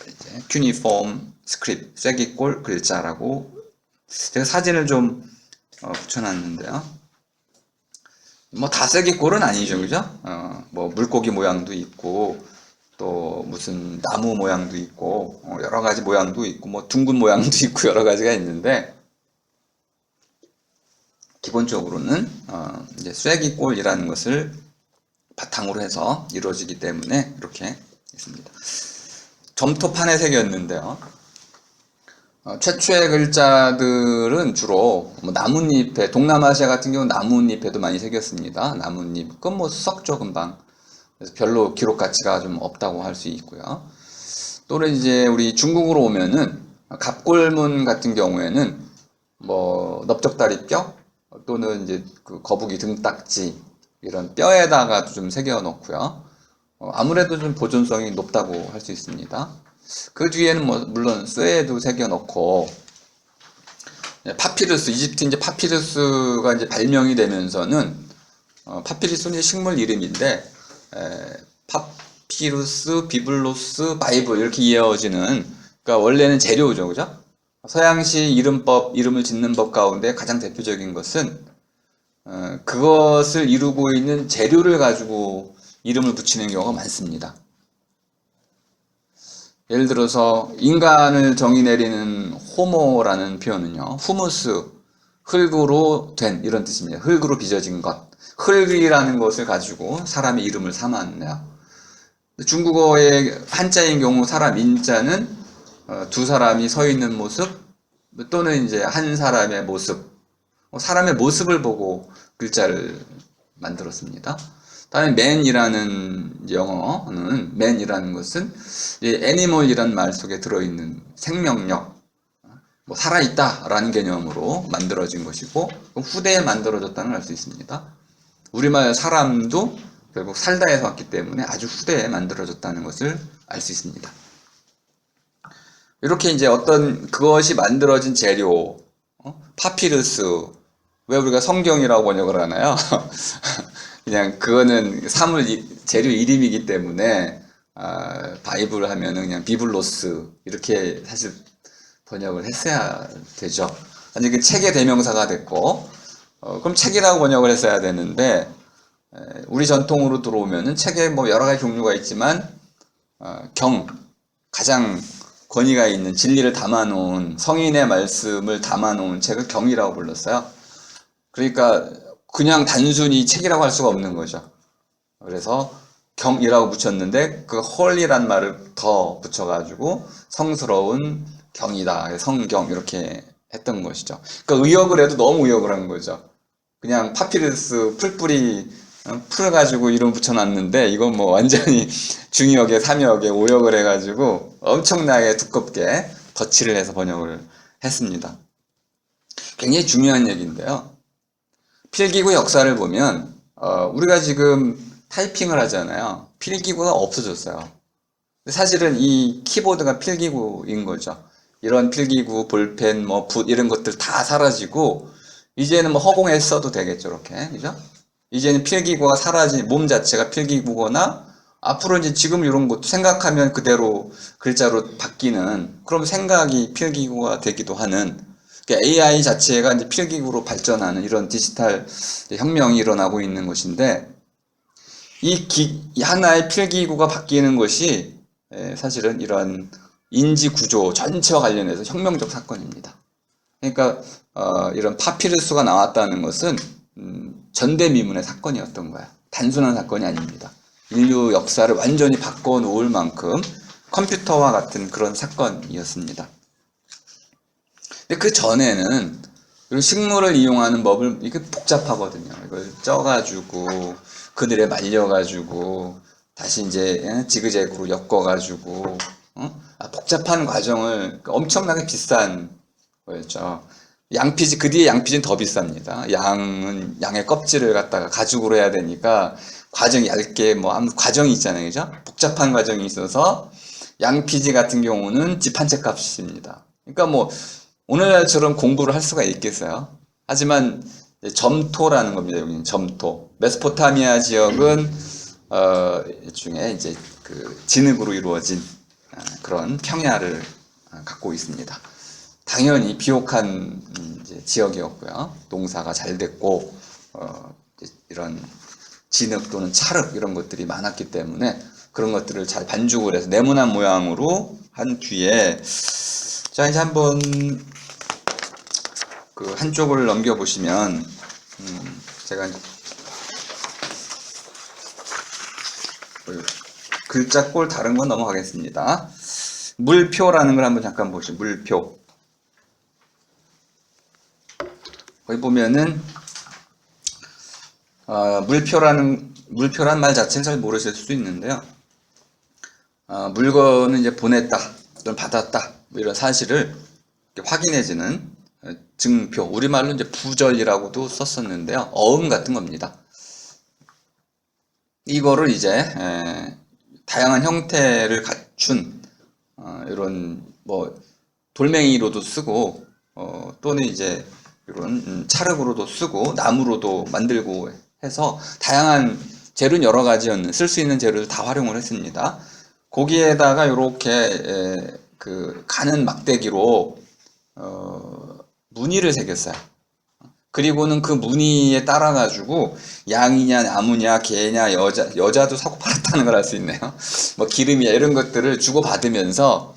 [SPEAKER 1] 이제 cuneiform script, 쐐기골 글자라고 제가 사진을 좀 붙여놨는데요. 뭐 다 쐐기골은 아니죠, 그죠? 뭐 물고기 모양도 있고 또 무슨 나무 모양도 있고 여러 가지 모양도 있고 뭐 둥근 모양도 있고 여러 가지가 있는데 기본적으로는 이제 쐐기골이라는 것을 바탕으로 해서 이루어지기 때문에 이렇게 있습니다. 점토판에 새겼는데요. 최초의 글자들은 주로 뭐 나뭇잎에, 동남아시아 같은 경우는 나뭇잎에도 많이 새겼습니다. 나뭇잎, 그건 뭐 썩죠 금방. 그래서 별로 기록 가치가 좀 없다고 할 수 있고요. 또는 이제 우리 중국으로 오면은 갑골문 같은 경우에는 뭐 넓적다리뼈 또는 이제 그 거북이 등딱지 이런 뼈에다가 좀 새겨 놓고요. 아무래도 좀 보존성이 높다고 할 수 있습니다. 그 뒤에는 뭐 물론 쇠에도 새겨 놓고 파피루스, 이집트 이제 파피루스가 이제 발명이 되면서는 파피루스는 식물 이름인데 파피루스, 비블로스, 바이블 이렇게 이어지는, 그러니까 원래는 재료죠, 그죠? 서양식 이름법, 이름을 짓는 법 가운데 가장 대표적인 것은 그것을 이루고 있는 재료를 가지고 이름을 붙이는 경우가 많습니다. 예를 들어서 인간을 정의 내리는 호모라는 표현은요, 후무스, 흙으로 된 이런 뜻입니다. 흙으로 빚어진 것. 흙이라는 것을 가지고 사람의 이름을 삼았네요. 중국어의 한자인 경우 사람 인자는 두 사람이 서 있는 모습 또는 이제 한 사람의 모습, 사람의 모습을 보고 글자를 만들었습니다. 다음에 man이라는 영어는 man이라는 것은 animal이라는 말 속에 들어있는 생명력, 뭐 살아있다라는 개념으로 만들어진 것이고 후대에 만들어졌다는 걸 알 수 있습니다. 우리말 사람도 결국 살다에서 왔기 때문에 아주 후대에 만들어졌다는 것을 알 수 있습니다. 이렇게 이제 어떤 그것이 만들어진 재료, 파피루스, 왜 우리가 성경이라고 번역을 하나요? 그냥 그거는 사물 재료 이름이기 때문에 바이블 하면은 그냥 비블로스 이렇게 사실 번역을 했어야 되죠. 아니 그 책의 대명사가 됐고 그럼 책이라고 번역을 했어야 되는데 우리 전통으로 들어오면은 책에 뭐 여러 가지 종류가 있지만 가장 권위가 있는 진리를 담아놓은 성인의 말씀을 담아놓은 책을 경이라고 불렀어요. 그러니까 그냥 단순히 책이라고 할 수가 없는 거죠. 그래서 경이라고 붙였는데 그 홀이란 말을 더 붙여가지고 성스러운 경이다, 성경 이렇게 했던 것이죠. 그러니까 의역을 해도 너무 의역을 한 거죠. 그냥 파피루스 풀뿌리 풀 가지고 이름 붙여놨는데 이건 뭐 완전히 중의역에 3역에 5역을 해가지고 엄청나게 두껍게 덧칠을 해서 번역을 했습니다. 굉장히 중요한 얘기인데요. 필기구 역사를 보면 우리가 지금 타이핑을 하잖아요. 필기구가 없어졌어요. 사실은 이 키보드가 필기구인 거죠. 이런 필기구, 볼펜, 뭐 붓 이런 것들 다 사라지고 이제는 뭐 허공에 써도 되겠죠, 이렇게 그죠? 이제는 필기구가 사라진 몸 자체가 필기구거나 앞으로 이제 지금 이런 것도 생각하면 그대로 글자로 바뀌는 그럼 생각이 필기구가 되기도 하는 AI 자체가 이제 필기구로 발전하는 이런 디지털 혁명이 일어나고 있는 것인데 이 하나의 필기구가 바뀌는 것이 사실은 이런 인지 구조 전체와 관련해서 혁명적 사건입니다. 그러니까 이런 파피루스가 나왔다는 것은 전대미문의 사건이었던 거야. 단순한 사건이 아닙니다. 인류 역사를 완전히 바꿔놓을 만큼 컴퓨터와 같은 그런 사건이었습니다. 근데 그 전에는 식물을 이용하는 법을 이게 복잡하거든요. 이걸 쪄가지고 그늘에 말려가지고 다시 이제 지그재그로 엮어가지고 복잡한 과정을 엄청나게 비싼 거였죠. 양피지 그 뒤에 양피지는 더 비쌉니다. 양의 껍질을 갖다가 가죽으로 해야 되니까 과정이 얇게 뭐 아무 과정이 있잖아요, 그죠? 복잡한 과정이 있어서 양피지 같은 경우는 집 한 채 값입니다. 그러니까 뭐 오늘날처럼 공부를 할 수가 있겠어요. 하지만 점토라는 겁니다. 여기는 점토. 메소포타미아 지역은 중에 이제 그 진흙으로 이루어진 그런 평야를 갖고 있습니다. 당연히 비옥한 지역이었고요. 농사가 잘 됐고 이런 진흙 또는 찰흙 이런 것들이 많았기 때문에 그런 것들을 잘 반죽을 해서 네모난 모양으로 한 뒤에 자 이제 한번 그 한쪽을 넘겨 보시면 제가 글자 꼴 다른 건 넘어가겠습니다. 물표라는 걸 한번 잠깐 보시죠. 물표. 거기 보면은 물표란 말 자체는 잘 모르실 수도 있는데요. 물건을 이제 보냈다 또는 받았다 뭐 이런 사실을 확인해주는 증표. 우리말로 이제 부절이라고도 썼었는데요. 어음 같은 겁니다. 이거를 이제 다양한 형태를 갖춘 이런 뭐 돌멩이로도 쓰고 또는 이제 이런 찰흙으로도 쓰고 나무로도 만들고 해서 다양한 재료는 여러 가지였는 쓸 수 있는 재료를 다 활용을 했습니다. 거기에다가 이렇게 그 가는 막대기로 무늬를 새겼어요. 그리고는 그 무늬에 따라 가지고 양이냐 나무냐 개냐 여자도 사고 팔았다는 걸 알 수 있네요. 뭐 기름이야 이런 것들을 주고 받으면서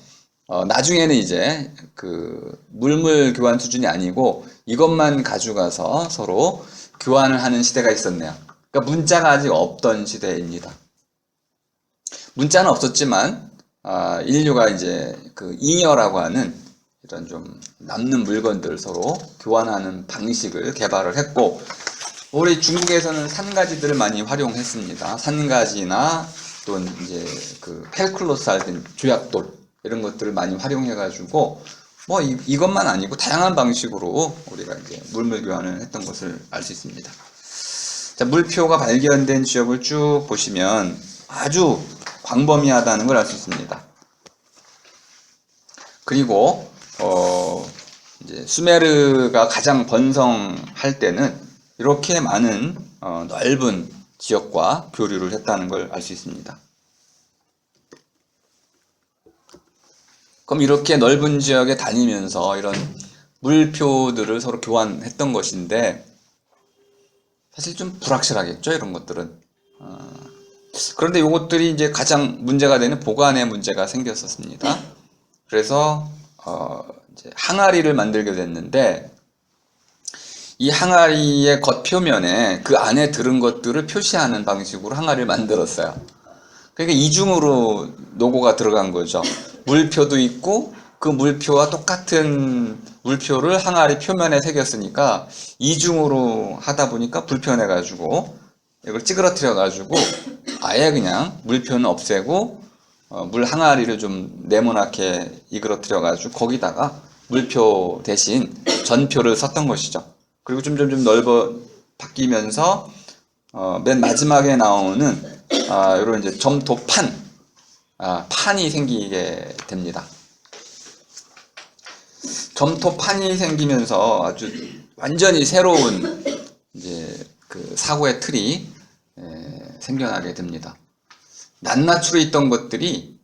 [SPEAKER 1] 나중에는 이제 그 물물 교환 수준이 아니고 이것만 가져가서 서로 교환을 하는 시대가 있었네요. 그러니까 문자가 아직 없던 시대입니다. 문자는 없었지만 인류가 이제 그 잉여라고 하는 이런 좀 남는 물건들 서로 교환하는 방식을 개발을 했고 우리 중국에서는 산가지들을 많이 활용했습니다. 산가지나 또는 이제 그 캘쿨러스 할 때 조약돌 이런 것들을 많이 활용해가지고 뭐 이것만 아니고 다양한 방식으로 우리가 이제 물물 교환을 했던 것을 알 수 있습니다. 자, 물표가 발견된 지역을 쭉 보시면 아주 광범위하다는 걸 알 수 있습니다. 그리고 이제 수메르가 가장 번성할 때는 이렇게 많은 넓은 지역과 교류를 했다는 걸 알 수 있습니다. 그럼 이렇게 넓은 지역에 다니면서 이런 물표들을 서로 교환했던 것인데 사실 좀 불확실하겠죠, 이런 것들은. 그런데 이것들이 이제 가장 문제가 되는 보관의 문제가 생겼었습니다. 그래서 이제 항아리를 만들게 됐는데 이 항아리의 겉표면에 그 안에 들은 것들을 표시하는 방식으로 항아리를 만들었어요. 그러니까 이중으로 노고가 들어간 거죠. 물표도 있고 그 물표와 똑같은 물표를 항아리 표면에 새겼으니까 이중으로 하다 보니까 불편해가지고 이걸 찌그러뜨려가지고 아예 그냥 물표는 없애고 물 항아리를 좀 네모나게 이그러뜨려가지고 거기다가 물표 대신 전표를 썼던 것이죠. 그리고 좀 넓어 바뀌면서 맨 마지막에 나오는 이런 이제 점토판 판이 생기게 됩니다. 점토판이 생기면서 아주 완전히 새로운 이제 그 사고의 틀이 생겨나게 됩니다. 낱낱으로 있던 것들이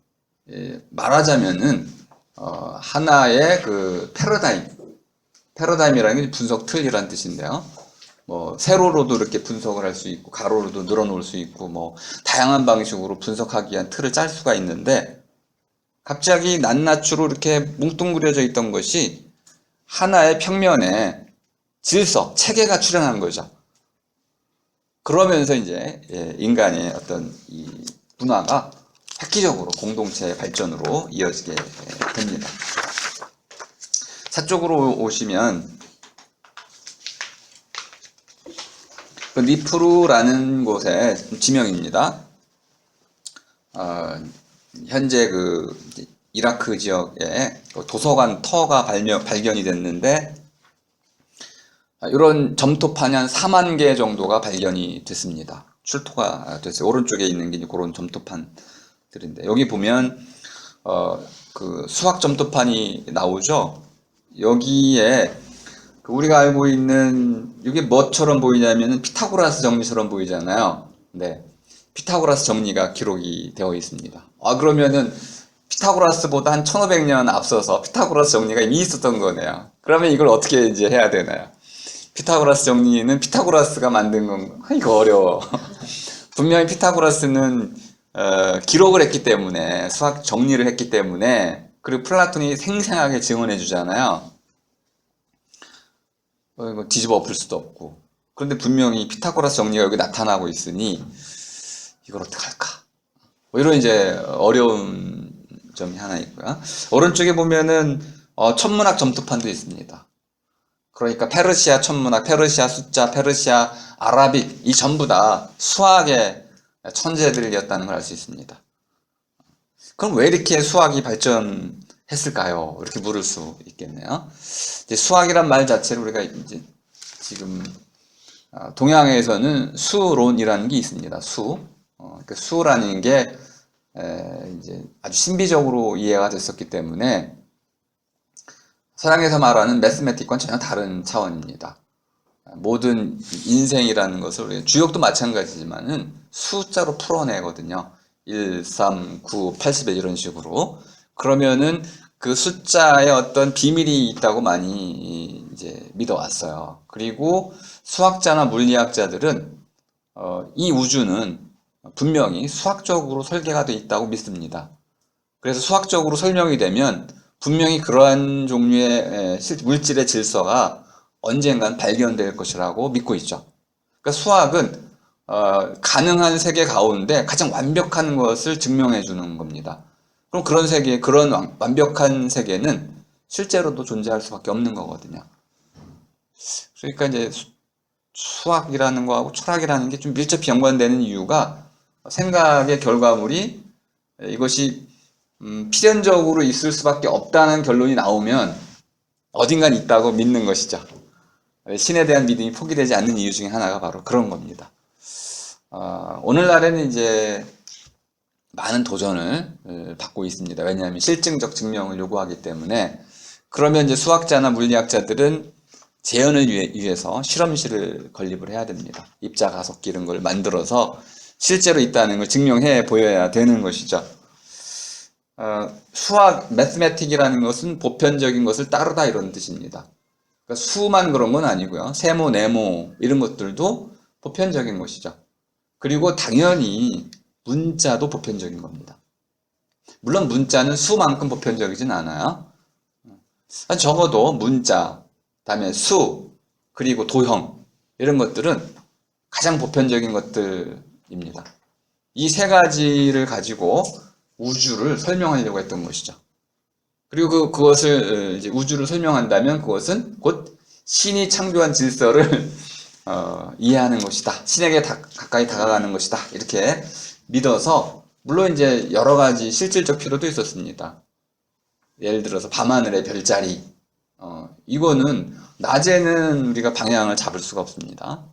[SPEAKER 1] 말하자면은 하나의 그 패러다임이라는 게 분석 틀이라는 뜻인데요. 뭐 세로로도 이렇게 분석을 할 수 있고 가로로도 늘어놓을 수 있고 뭐 다양한 방식으로 분석하기 위한 틀을 짤 수가 있는데 갑자기 낱낱으로 이렇게 뭉뚱그려져 있던 것이 하나의 평면에 질서, 체계가 출현한 거죠. 그러면서 이제 인간의 어떤 이 문화가 획기적으로 공동체의 발전으로 이어지게 됩니다. 서쪽으로 오시면 그 니프루라는 곳의 지명입니다. 현재 그 이라크 지역에 도서관 터가 발견이 됐는데 이런 점토판이 한 4만 개 정도가 발견이 됐습니다. 출토가 됐어요. 오른쪽에 있는 게 그런 점토판들인데 여기 보면 그 수학 점토판이 나오죠. 여기에 우리가 알고 있는 이게 뭐처럼 보이냐면 피타고라스 정리처럼 보이잖아요. 네, 피타고라스 정리가 기록이 되어 있습니다. 그러면은 피타고라스보다 한 1500년 앞서서 피타고라스 정리가 이미 있었던 거네요. 그러면 이걸 어떻게 이제 해야 되나요? 피타고라스 정리는 피타고라스가 만든 건가? 이거 어려워. 분명히 피타고라스는 기록을 했기 때문에 수학 정리를 했기 때문에 그리고 플라톤이 생생하게 증언해 주잖아요. 이거 뒤집어 엎을 수도 없고. 그런데 분명히 피타고라스 정리가 여기 나타나고 있으니 이걸 어떡할까? 뭐 이런 이제 어려운 점이 하나 있고요. 오른쪽에 보면은 천문학 점토판도 있습니다. 그러니까 페르시아 천문학, 페르시아 숫자, 페르시아 아라빅 이 전부 다 수학의 천재들이었다는 걸 알 수 있습니다. 그럼 왜 이렇게 수학이 발전했을까요? 이렇게 물을 수 있겠네요. 이제 수학이란 말 자체를 우리가 이제 지금 동양에서는 수론이라는 게 있습니다. 그 수라는 게 이제 아주 신비적으로 이해가 됐었기 때문에 서양에서 말하는 매스매틱과는 전혀 다른 차원입니다. 모든 인생이라는 것을 우리가 주역도 마찬가지지만은 숫자로 풀어내거든요. 1, 3, 9, 80에 이런 식으로. 그러면은 그 숫자에 어떤 비밀이 있다고 많이 이제 믿어왔어요. 그리고 수학자나 물리학자들은 이 우주는 분명히 수학적으로 설계가 되어 있다고 믿습니다. 그래서 수학적으로 설명이 되면 분명히 그러한 종류의 물질의 질서가 언젠간 발견될 것이라고 믿고 있죠. 그러니까 수학은 가능한 세계 가운데 가장 완벽한 것을 증명해 주는 겁니다. 그럼 그런 세계, 그런 완벽한 세계는 실제로도 존재할 수밖에 없는 거거든요. 그러니까 이제 수학이라는 거하고 철학이라는 게 좀 밀접히 연관되는 이유가 생각의 결과물이 이것이 필연적으로 있을 수밖에 없다는 결론이 나오면 어딘간 있다고 믿는 것이죠. 신에 대한 믿음이 포기되지 않는 이유 중에 하나가 바로 그런 겁니다. 오늘날에는 이제 많은 도전을 받고 있습니다. 왜냐하면 실증적 증명을 요구하기 때문에. 그러면 이제 수학자나 물리학자들은 재현을 위해서 실험실을 건립을 해야 됩니다. 입자 가속기 이런 걸 만들어서 실제로 있다는 걸 증명해 보여야 되는 것이죠. 수학, 매스매틱이라는 것은 보편적인 것을 따르다 이런 뜻입니다. 그러니까 수만 그런 건 아니고요. 세모, 네모 이런 것들도 보편적인 것이죠. 그리고 당연히 문자도 보편적인 겁니다. 물론 문자는 수만큼 보편적이진 않아요. 적어도 문자, 그다음에 수, 그리고 도형 이런 것들은 가장 보편적인 것들입니다. 이 세 가지를 가지고 우주를 설명하려고 했던 것이죠. 그리고 그것을 이제 우주를 설명한다면 그것은 곧 신이 창조한 질서를 이해하는 것이다. 신에게 가까이 다가가는 것이다. 이렇게 믿어서 물론 이제 여러 가지 실질적 필요도 있었습니다. 예를 들어서 밤하늘의 별자리 이거는 낮에는 우리가 방향을 잡을 수가 없습니다.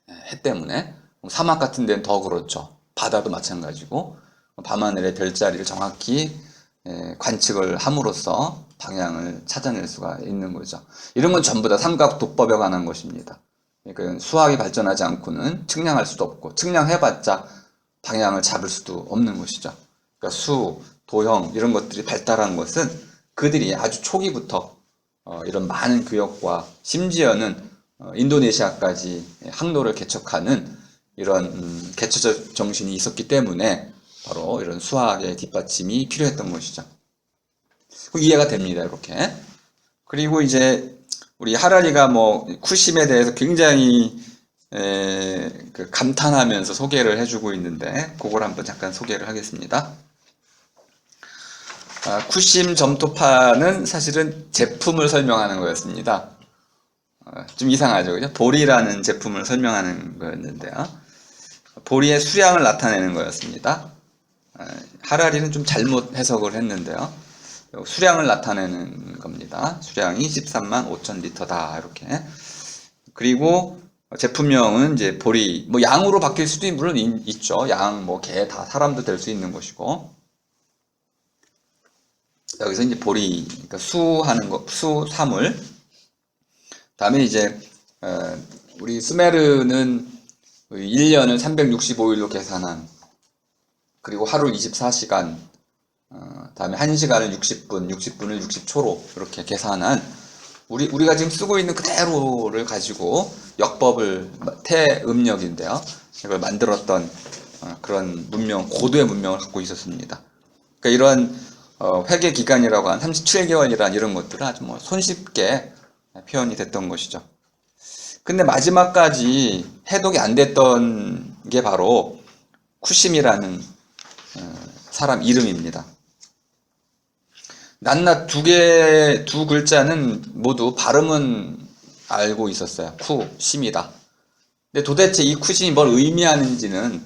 [SPEAKER 1] 해 때문에 사막 같은 데는 더 그렇죠. 바다도 마찬가지고 밤하늘의 별자리를 정확히 관측을 함으로써 방향을 찾아낼 수가 있는 거죠. 이런 건 전부 다 삼각도법에 관한 것입니다. 그러니까 수학이 발전하지 않고는 측량할 수도 없고 측량해봤자 방향을 잡을 수도 없는 것이죠. 그러니까 수, 도형 이런 것들이 발달한 것은 그들이 아주 초기부터 이런 많은 교역과 심지어는 인도네시아까지 항로를 개척하는 이런 개척적 정신이 있었기 때문에 바로 이런 수학의 뒷받침이 필요했던 것이죠. 이해가 됩니다, 이렇게. 그리고 이제 우리 하라리가 뭐 쿠심에 대해서 굉장히 감탄하면서 소개를 해주고 있는데 그걸 한번 잠깐 소개를 하겠습니다. 쿠심 점토파는 사실은 제품을 설명하는 거였습니다. 좀 이상하죠, 그죠? 보리라는 제품을 설명하는 거였는데요. 보리의 수량을 나타내는 거였습니다. 하라리는 좀 잘못 해석을 했는데요. 수량을 나타내는 겁니다. 수량이 13만 5천 리터다 이렇게. 그리고 제품명은 이제 보리, 뭐 양으로 바뀔 수도 물론 있죠. 양, 뭐 개 다 사람도 될 수 있는 것이고. 여기서 이제 보리, 그러니까 수하는 거, 수사물. 다음에 이제 우리 수메르는 1년을 365일로 계산한, 그리고 하루 24시간, 다음에 1시간을 60분, 60분을 60초로 이렇게 계산한 우리가 지금 쓰고 있는 그대로를 가지고 역법을 태음력인데요. 이걸 만들었던 그런 문명, 고도의 문명을 갖고 있었습니다. 그러니까 이러한 회계 기간이라고 한 37개월이란 이런 것들은 아주 뭐 손쉽게 표현이 됐던 것이죠. 근데 마지막까지 해독이 안 됐던 게 바로 쿠심이라는 사람 이름입니다. 낱낱 두 글자는 모두 발음은 알고 있었어요. 쿠심이다. 근데 도대체 이 쿠심이 뭘 의미하는지는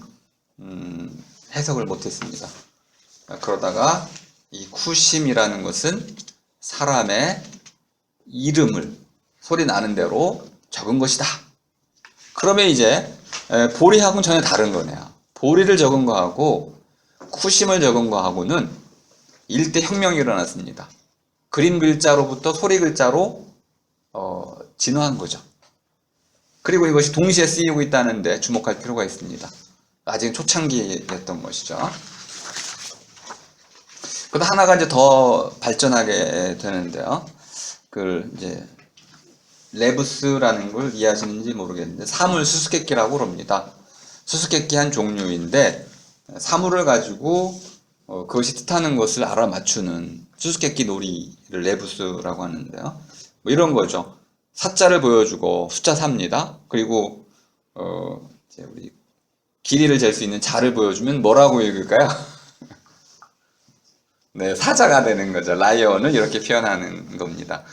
[SPEAKER 1] 해석을 못했습니다. 그러다가 이 쿠심이라는 것은 사람의 이름을 소리 나는 대로 적은 것이다. 그러면 이제 보리하고는 전혀 다른 거네요. 보리를 적은 거하고 쿠심을 적은 거하고는 일대 혁명이 일어났습니다. 그림 글자로부터 소리 글자로 진화한 거죠. 그리고 이것이 동시에 쓰이고 있다는데 주목할 필요가 있습니다. 아직은 초창기였던 것이죠. 그러다 하나가 이제 더 발전하게 되는데요. 이제 레부스라는 걸 이해하시는지 모르겠는데 사물 수수께끼라고 그럽니다. 수수께끼 한 종류인데 사물을 가지고 그것이 뜻하는 것을 알아맞추는 수수께끼 놀이를 레부스라고 하는데요. 뭐 이런 거죠. 사자를 보여주고 숫자 4입니다. 그리고 이제 우리 길이를 잴 수 있는 자를 보여주면 뭐라고 읽을까요? 네, 사자가 되는 거죠. 라이언을 이렇게 표현하는 겁니다.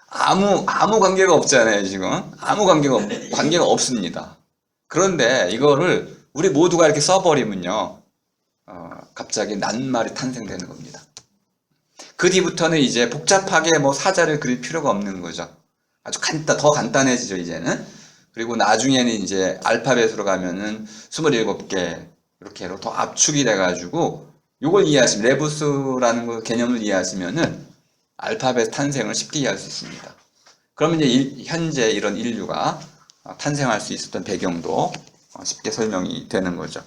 [SPEAKER 1] 아무 관계가 없잖아요, 지금. 관계가 없습니다. 그런데 이거를 우리 모두가 이렇게 써버리면요, 갑자기 낱말이 탄생되는 겁니다. 그 뒤부터는 이제 복잡하게 뭐 사자를 그릴 필요가 없는 거죠. 아주 더 간단해지죠, 이제는. 그리고 나중에는 이제 알파벳으로 가면은 27개, 이렇게로 더 압축이 돼가지고, 요걸 이해하시면, 레부스라는 그 개념을 이해하시면은 알파벳 탄생을 쉽게 이해할 수 있습니다. 그러면 이제 현재 이런 인류가 탄생할 수 있었던 배경도 쉽게 설명이 되는 거죠.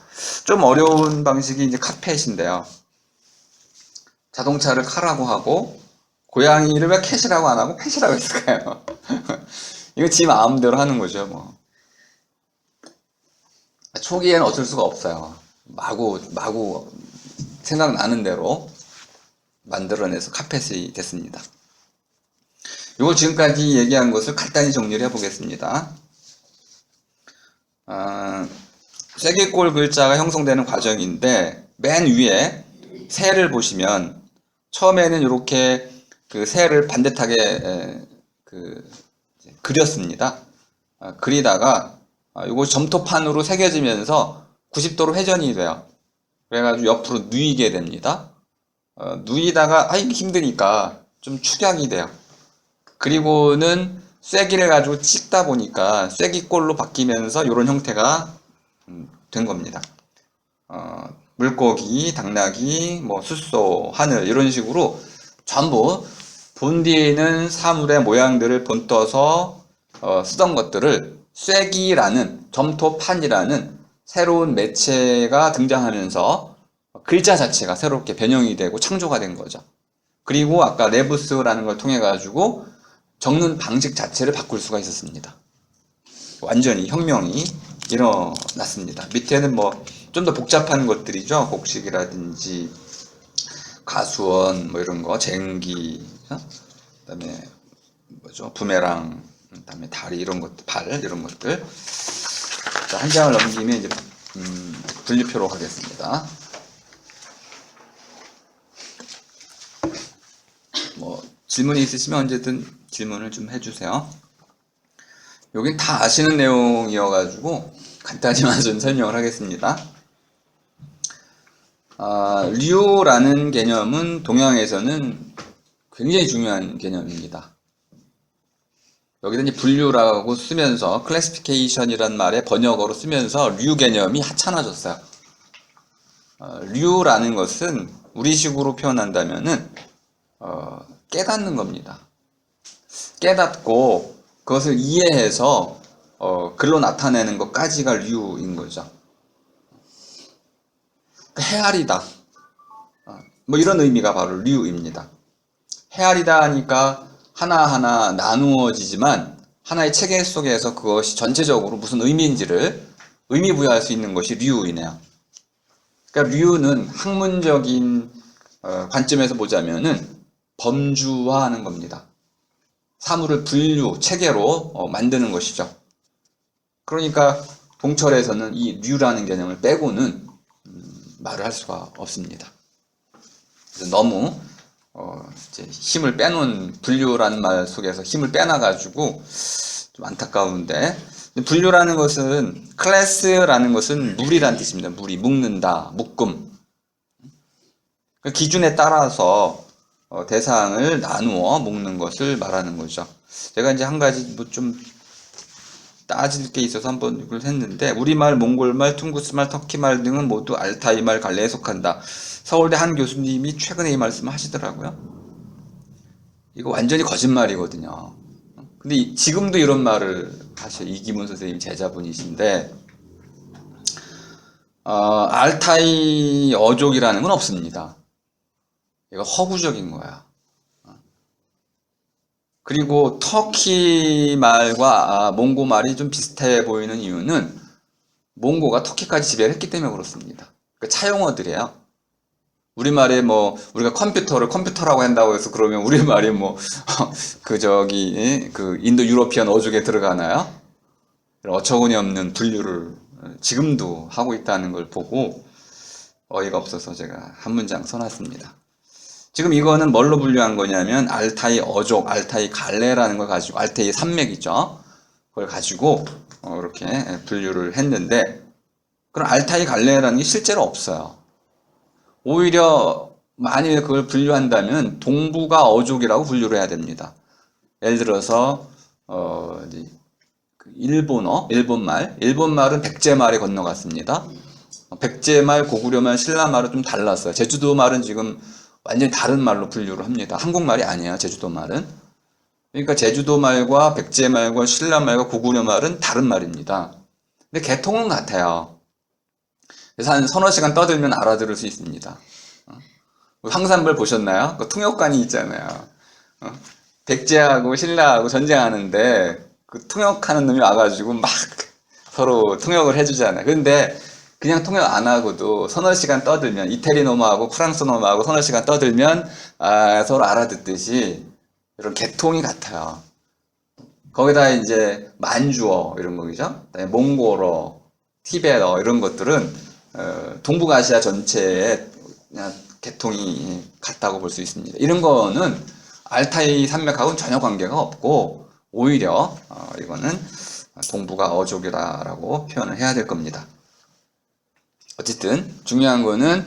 [SPEAKER 1] 좀 어려운 방식이 이제 카펫인데요. 자동차를 카라고 하고, 고양이를 왜 캣이라고 안 하고 펫이라고 했을까요? 이거 지 마음대로 하는 거죠, 뭐. 초기에는 어쩔 수가 없어요. 마구 생각나는 대로 만들어내서 카펫이 됐습니다. 이거 지금까지 얘기한 것을 간단히 정리를 해보겠습니다. 쐐기꼴 글자가 형성되는 과정인데, 맨 위에 새를 보시면 처음에는 이렇게 그 새를 반듯하게 그렸습니다. 그리다가 이거 점토판으로 새겨지면서 90도로 회전이 돼요. 그래가지고 옆으로 누이게 됩니다. 누이다가 이게 힘드니까 좀 축약이 돼요. 그리고는 쐐기를 가지고 찍다 보니까 쐐기꼴로 바뀌면서 이런 형태가 된 겁니다. 물고기, 당나귀, 뭐 숫소, 하늘 이런 식으로 전부 본디는 사물의 모양들을 본떠서 쓰던 것들을 쐐기라는 점토판이라는 새로운 매체가 등장하면서 글자 자체가 새롭게 변형이 되고 창조가 된 거죠. 그리고 아까 레부스라는 걸 통해 가지고 적는 방식 자체를 바꿀 수가 있었습니다. 완전히 혁명이 일어났습니다. 밑에는 뭐 좀 더 복잡한 것들이죠. 곡식이라든지 가수원 뭐 이런 거, 쟁기, 그다음에 뭐죠, 부메랑, 그다음에 다리 이런 것들, 발 이런 것들. 자, 한 장을 넘기면 이제 분류표로 하겠습니다. 뭐 질문이 있으시면 언제든 질문을 좀 해주세요. 여긴 다 아시는 내용이어가지고 간단히만 좀 설명을 하겠습니다. 류라는 개념은 동양에서는 굉장히 중요한 개념입니다. 여기다 이제 분류라고 쓰면서 클래시피케이션이란 말의 번역어로 쓰면서 류 개념이 하찮아졌어요. 류라는 것은 우리식으로 표현한다면은 깨닫는 겁니다. 깨닫고 그것을 이해해서 글로 나타내는 것까지가 류인 거죠. 헤아리다, 뭐 이런 의미가 바로 류입니다. 헤아리다 하니까 하나하나 나누어지지만 하나의 체계 속에서 그것이 전체적으로 무슨 의미인지를 의미 부여할 수 있는 것이 류이네요. 그러니까 류는 학문적인 관점에서 보자면은 범주화하는 겁니다. 사물을 분류, 체계로 만드는 것이죠. 그러니까 동철에서는 이 류라는 개념을 빼고는 말을 할 수가 없습니다. 그래서 너무 이제 힘을 빼놓은, 분류라는 말 속에서 힘을 빼놔가지고 좀 안타까운데, 분류라는 것은, 클래스라는 것은 물이라는 뜻입니다. 물이, 묶는다, 묶음. 그 기준에 따라서 대상을 나누어 묶는 것을 말하는 거죠. 제가 이제 한 가지 뭐 좀 따질 게 있어서 한번 이걸 했는데, 우리말, 몽골말, 퉁구스말, 터키말 등은 모두 알타이말 관례에 속한다. 서울대 한 교수님이 최근에 이 말씀을 하시더라고요. 이거 완전히 거짓말이거든요. 근데 지금도 이런 말을 하셔요. 이기문 선생님 제자분이신데, 알타이 어족이라는 건 없습니다. 이거 허구적인 거야. 그리고 터키 말과 몽고 말이 좀 비슷해 보이는 이유는 몽고가 터키까지 지배를 했기 때문에 그렇습니다. 그 차용어들이에요. 우리말에 뭐 우리가 컴퓨터를 컴퓨터라고 한다고 해서 그러면 우리말이 뭐 그 인도 유로피언 어족에 들어가나요? 어처구니 없는 분류를 지금도 하고 있다는 걸 보고 어이가 없어서 제가 한 문장 써놨습니다. 지금 이거는 뭘로 분류한 거냐면 알타이 어족, 알타이 갈레라는 걸 가지고 알타이 산맥이죠. 그걸 가지고 이렇게 분류를 했는데 그럼 알타이 갈레라는 게 실제로 없어요. 오히려 만일 그걸 분류한다면 동북아 어족이라고 분류를 해야 됩니다. 예를 들어서 이제 일본말은 백제말에 건너갔습니다. 백제말, 고구려말, 신라말은 좀 달랐어요. 제주도 말은 지금 완전히 다른 말로 분류를 합니다. 한국말이 아니에요, 제주도 말은. 그러니까 제주도 말과 백제말과 신라말과 고구려말은 다른 말입니다. 근데 개통은 같아요. 그래서 한 서너 시간 떠들면 알아들을 수 있습니다. 황산벌 보셨나요? 그 통역관이 있잖아요. 백제하고 신라하고 전쟁하는데 그 통역하는 놈이 와가지고 막 서로 통역을 해주잖아요. 근데 그냥 통역 안 하고도 서너 시간 떠들면 이태리 놈하고 프랑스 놈하고 서너 시간 떠들면 서로 알아듣듯이 이런 계통이 같아요. 거기다 이제 만주어 이런 거죠. 몽골어, 티베터 이런 것들은 동북아시아 전체에 그냥 계통이 같다고 볼 수 있습니다. 이런 거는 알타이 산맥하고는 전혀 관계가 없고 오히려 이거는 동북아 어족이라고 표현을 해야 될 겁니다. 어쨌든 중요한 거는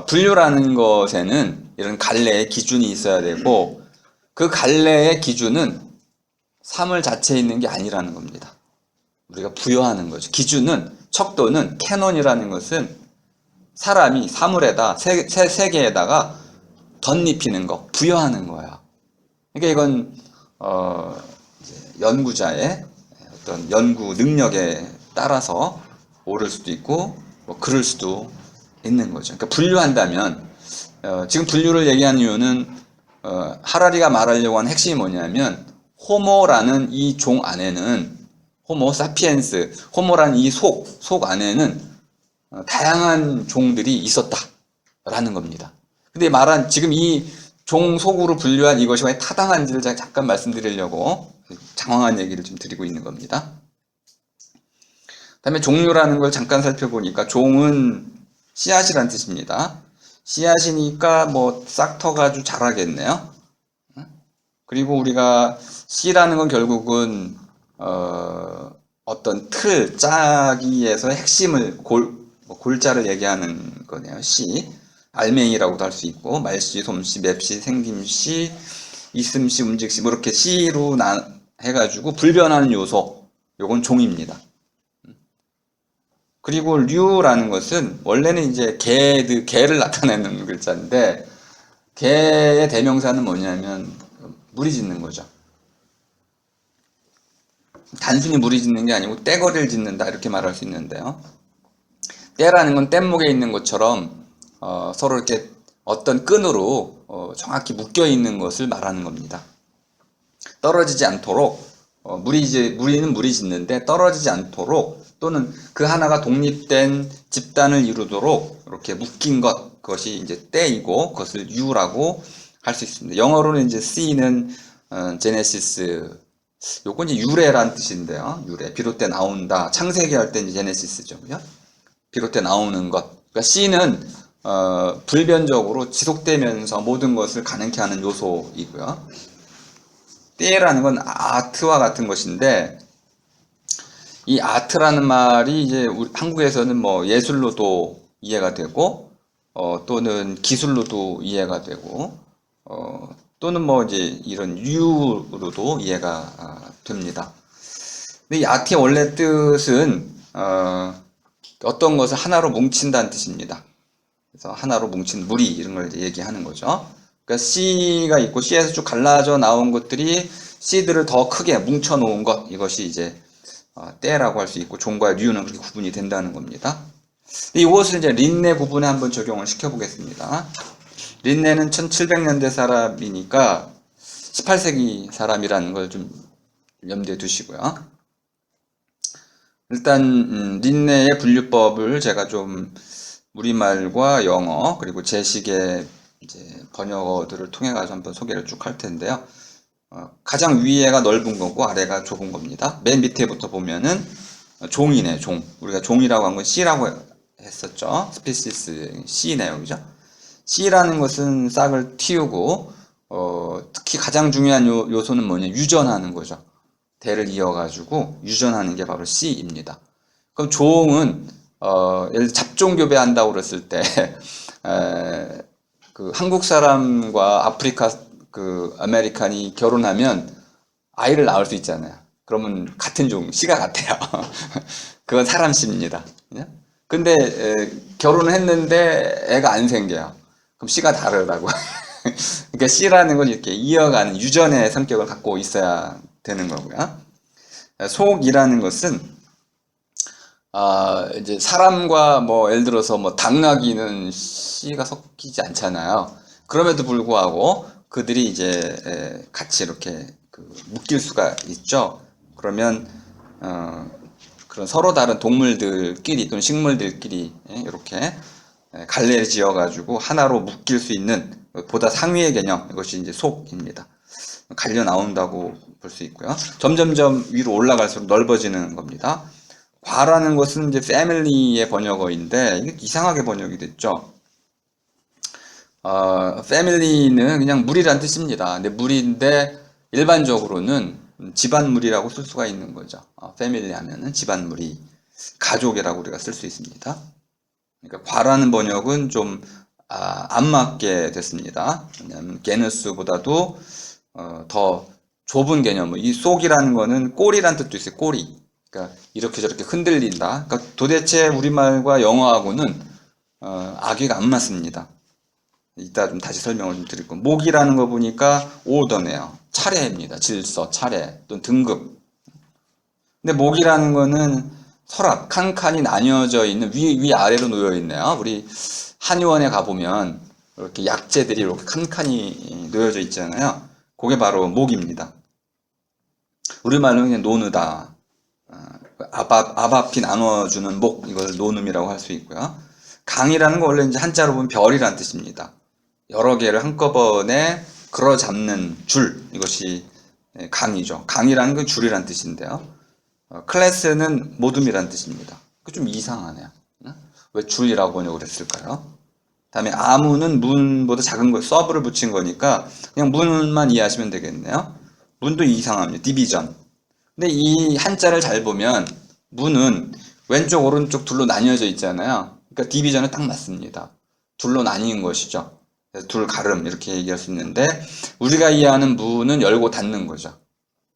[SPEAKER 1] 분류라는 것에는 이런 갈래의 기준이 있어야 되고 그 갈래의 기준은 사물 자체에 있는 게 아니라는 겁니다. 우리가 부여하는 거죠. 기준은 척도는 캐논이라는 것은 사람이 사물에다 세계에다가 덧입히는 거, 부여하는 거예요. 그러니까 이건 이제 연구자의 어떤 연구 능력에 따라서 옳을 수도 있고 뭐 그럴 수도 있는 거죠. 그러니까 분류한다면 지금 분류를 얘기한 이유는 하라리가 말하려고 하는 핵심이 뭐냐면 호모라는 이 종 안에는 호모 사피엔스, 호모라는 이 속 안에는 다양한 종들이 있었다라는 겁니다. 근데 말한 지금 이 종 속으로 분류한 이것이 왜 타당한지를 잠깐 말씀드리려고 장황한 얘기를 좀 드리고 있는 겁니다. 그다음에 종류라는 걸 잠깐 살펴보니까 종은 씨앗이란 뜻입니다. 씨앗이니까 뭐 싹 터가지고 자라겠네요. 그리고 우리가 씨라는 건 결국은 어떤 틀, 짜기에서 핵심을 골자를 얘기하는 거네요. 씨, 알맹이라고도 할 수 있고 말씨, 솜씨, 맵씨, 생김씨, 있음씨, 움직씨 뭐 이렇게 씨로 해가지고 불변하는 요소, 요건 종입니다. 그리고 류라는 것은 원래는 이제 개를 나타내는 글자인데 개의 대명사는 뭐냐면 무리 짓는 거죠. 단순히 무리 짓는 게 아니고 떼거리를 짓는다 이렇게 말할 수 있는데요. 떼라는 건 뗏목에 있는 것처럼 서로 이렇게 어떤 끈으로 정확히 묶여 있는 것을 말하는 겁니다. 떨어지지 않도록 무리는 무리 짓는데 떨어지지 않도록 또는 그 하나가 독립된 집단을 이루도록 이렇게 묶인 그것이 이제 떼이고 그것을 유라고 할 수 있습니다. 영어로는 이제 C는 제네시스, 요건 이제 유래란 뜻인데요. 유래, 비롯돼 나온다. 창세기 할 때 이제 제네시스죠, 그죠? 비롯돼 나오는 것. 그러니까 C는 불변적으로 지속되면서 모든 것을 가능케 하는 요소이고요. 떼라는 건 아트와 같은 것인데 이 아트라는 말이 이제 한국에서는 뭐 예술로도 이해가 되고 또는 기술로도 이해가 되고 또는 뭐 이제 이런 유로도 이해가 됩니다. 근데 이 아트의 원래 뜻은 어떤 것을 하나로 뭉친다는 뜻입니다. 그래서 하나로 뭉친 무리 이런 걸 얘기하는 거죠. 그러니까 C가 있고 C에서 쭉 갈라져 나온 것들이 C들을 더 크게 뭉쳐 놓은 것, 이것이 이제 떼라고 할 수 있고 종과 류는 그렇게 구분이 된다는 겁니다. 이것을 이제 린네 구분에 한번 적용을 시켜보겠습니다. 린네는 1700년대 사람이니까 18세기 사람이라는 걸 좀 염두에 두시고요. 일단 린네의 분류법을 제가 좀 우리말과 영어 그리고 제식의 이제 번역어들을 통해 가지고 한번 소개를 쭉 할 텐데요. 가장 위에가 넓은 거고 아래가 좁은 겁니다. 맨 밑에부터 보면은 종이네, 종. 우리가 종이라고 한 건 C라고 했었죠. 스피시스 C네요, 그죠? C라는 것은 싹을 틔우고 특히 가장 중요한 요소는 뭐냐? 유전하는 거죠. 대를 이어가지고 유전하는 게 바로 C입니다. 그럼 종은 예를 들어 잡종 교배한다고 그랬을 때 그 한국 사람과 아프리카 그 아메리칸이 결혼하면 아이를 낳을 수 있잖아요. 그러면 같은 종, 씨가 같아요. 그건 사람 씨입니다. 근데 결혼을 했는데 애가 안 생겨요. 그럼 씨가 다르다고. 그러니까 씨라는 건 이렇게 이어가는 유전의 성격을 갖고 있어야 되는 거고요. 속이라는 것은 이제 사람과 뭐 예를 들어서 뭐 당나귀는 씨가 섞이지 않잖아요. 그럼에도 불구하고 그들이 이제 같이 이렇게 묶일 수가 있죠. 그러면 그런 서로 다른 동물들끼리 또는 식물들끼리 이렇게 갈래를 지어가지고 하나로 묶일 수 있는 보다 상위의 개념, 이것이 이제 속입니다. 갈려 나온다고 볼 수 있고요. 점점점 위로 올라갈수록 넓어지는 겁니다. 과라는 것은 이제 패밀리의 번역어인데 이게 이상하게 번역이 됐죠. 패밀리는 그냥 무리란 뜻입니다. 근데 무리인데 일반적으로는 집안무리라고 쓸 수가 있는 거죠. 패밀리 하면은 집안무리, 가족이라고 우리가 쓸 수 있습니다. 그러니까 과라는 번역은 좀 안 맞게 됐습니다. 왜냐하면 게누스보다도 더 좁은 개념, 이 속이라는 거는 꼬리란 뜻도 있어요. 꼬리. 그러니까 이렇게 저렇게 흔들린다. 그러니까 도대체 우리말과 영어하고는 악의가 안 맞습니다. 이따 좀 다시 설명을 좀 드릴 거예요. 목이라는 거 보니까 오더네요. 차례입니다. 질서, 차례 또는 등급. 근데 목이라는 거는 서랍, 칸칸이 나뉘어져 있는 위아래로 놓여 있네요. 우리 한의원에 가보면 이렇게 약재들이 이렇게 칸칸이 놓여져 있잖아요. 그게 바로 목입니다. 우리말로 그냥 노느다. 아바피 나눠주는 목, 이걸 노눔이라고 할 수 있고요. 강이라는 거 원래 이제 한자로 보면 별이라는 뜻입니다. 여러 개를 한꺼번에 걸어 잡는 줄, 이것이 강이죠. 강이라는 건 줄이라는 뜻인데요. 클래스는 모둠이라는 뜻입니다. 그 좀 이상하네요. 왜 줄이라고 번역을 했을까요? 다음에 아무는 문보다 작은 거, 서브를 붙인 거니까 그냥 문만 이해하시면 되겠네요. 문도 이상합니다. 디비전. 근데 이 한자를 잘 보면 문은 왼쪽 오른쪽 둘로 나뉘어져 있잖아요. 그러니까 디비전은 딱 맞습니다. 둘로 나뉜 것이죠. 그래서 둘 가름 이렇게 얘기할 수 있는데 우리가 이해하는 문은 열고 닫는 거죠.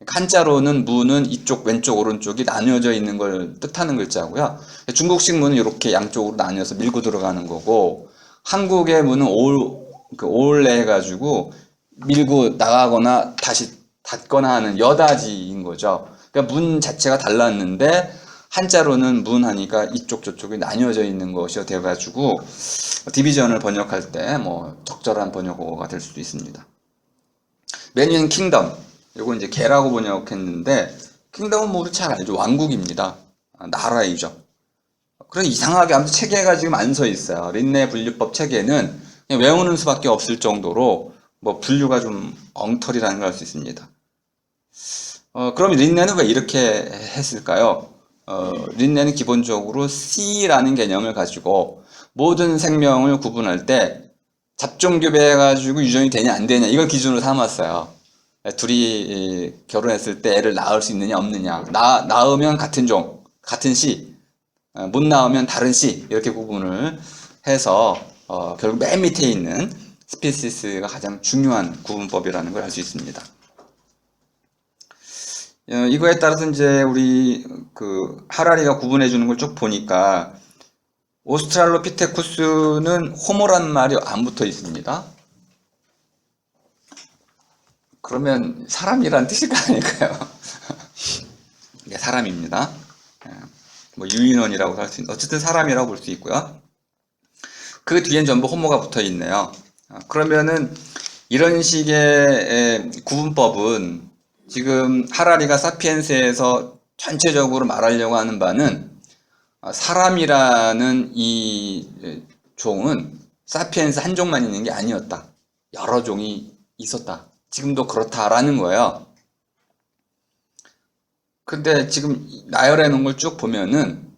[SPEAKER 1] 한자로는 문은 이쪽 왼쪽 오른쪽이 나뉘어져 있는 걸 뜻하는 글자고요. 중국식 문은 이렇게 양쪽으로 나뉘어서 밀고 들어가는 거고 한국의 문은 올래 해가지고 밀고 나가거나 다시 닫거나 하는 여닫이인 거죠. 그러니까 문 자체가 달랐는데 한자로는 문 하니까 이쪽 저쪽이 나뉘어져 있는 것이 돼가지고 디비전을 번역할 때 뭐 적절한 번역어가 될 수도 있습니다. 메뉴는 킹덤. 이거 이제 개라고 번역했는데 킹덤은 뭐 우리 잘 알죠. 왕국입니다. 나라이죠. 그런 이상하게 아무튼 체계가 지금 안 서 있어요. 린네 분류법 체계는 그냥 외우는 수밖에 없을 정도로 뭐 분류가 좀 엉터리라는 걸 알 수 있습니다. 그럼 린네는 왜 이렇게 했을까요? 린네는 기본적으로 C라는 개념을 가지고 모든 생명을 구분할 때 잡종교배해가지고 유전이 되냐 안 되냐 이걸 기준으로 삼았어요. 둘이 결혼했을 때 애를 낳을 수 있느냐 없느냐 낳으면 같은 종, 같은 씨, 못 낳으면 다른 씨 이렇게 구분을 해서 결국 맨 밑에 있는 스피시스가 가장 중요한 구분법이라는 걸 알 수 있습니다. 이거에 따라서 이제 우리 하라리가 구분해 주는 걸 쭉 보니까 오스트랄로피테쿠스는 호모란 말이 안 붙어 있습니다. 그러면 사람이란 뜻일까 아닐까요? 이게 사람입니다. 뭐 유인원이라고 할 수 있는 어쨌든 사람이라고 볼 수 있고요. 그 뒤엔 전부 호모가 붙어 있네요. 그러면은 이런 식의 구분법은 지금 하라리가 사피엔스에서 전체적으로 말하려고 하는 바는 사람이라는 이 종은 사피엔스 한 종만 있는 게 아니었다. 여러 종이 있었다. 지금도 그렇다라는 거예요. 근데 지금 나열해 놓은 걸 쭉 보면은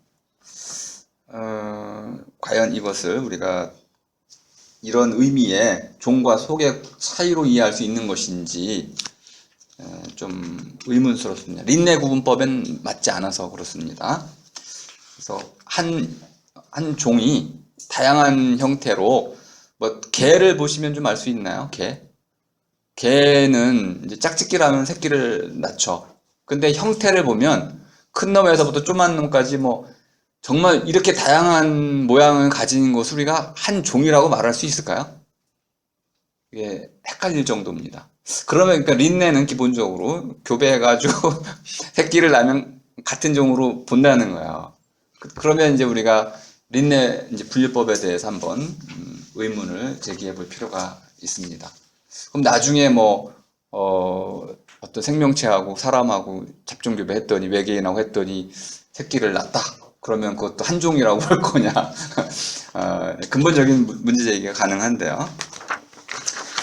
[SPEAKER 1] 과연 이것을 우리가 이런 의미의 종과 속의 차이로 이해할 수 있는 것인지 좀 의문스럽습니다. 린네 구분법엔 맞지 않아서 그렇습니다. 그래서 한 종이 다양한 형태로 뭐 개를 보시면 좀 알 수 있나요? 개는 이제 짝짓기라면 새끼를 낳죠. 근데 형태를 보면 큰 놈에서부터 조그만 놈까지 뭐 정말 이렇게 다양한 모양을 가진 것을 우리가 한 종이라고 말할 수 있을까요? 이게 헷갈릴 정도입니다. 그러면 그러니까 린네는 기본적으로 교배해가지고 새끼를 낳으면 같은 종으로 본다는 거예요. 그러면 이제 우리가 린네 이제 분류법에 대해서 한번 의문을 제기해 볼 필요가 있습니다. 그럼 나중에 뭐 어떤 생명체하고 사람하고 잡종교배했더니 외계인하고 했더니 새끼를 낳았다. 그러면 그것도 한 종이라고 볼 거냐? 근본적인 문제 제기가 가능한데요.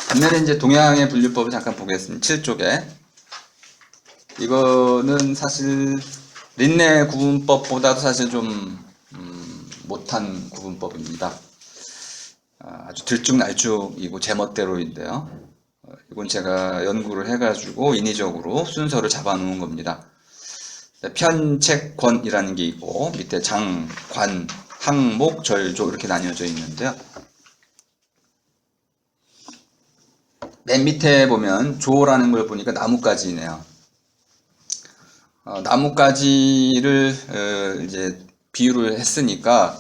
[SPEAKER 1] 반면에 이제 동양의 분류법을 잠깐 보겠습니다. 7쪽에 이거는 사실 린네 구분법보다도 사실 좀 못한 구분법입니다. 아주 들쭉날쭉이고 제멋대로인데요. 이건 제가 연구를 해가지고 인위적으로 순서를 잡아놓은 겁니다. 편책권이라는 게 있고 밑에 장, 관, 항목, 절조 이렇게 나뉘어져 있는데요. 맨 밑에 보면 조라는 걸 보니까 나뭇가지네요. 나뭇가지를 이제 비유를 했으니까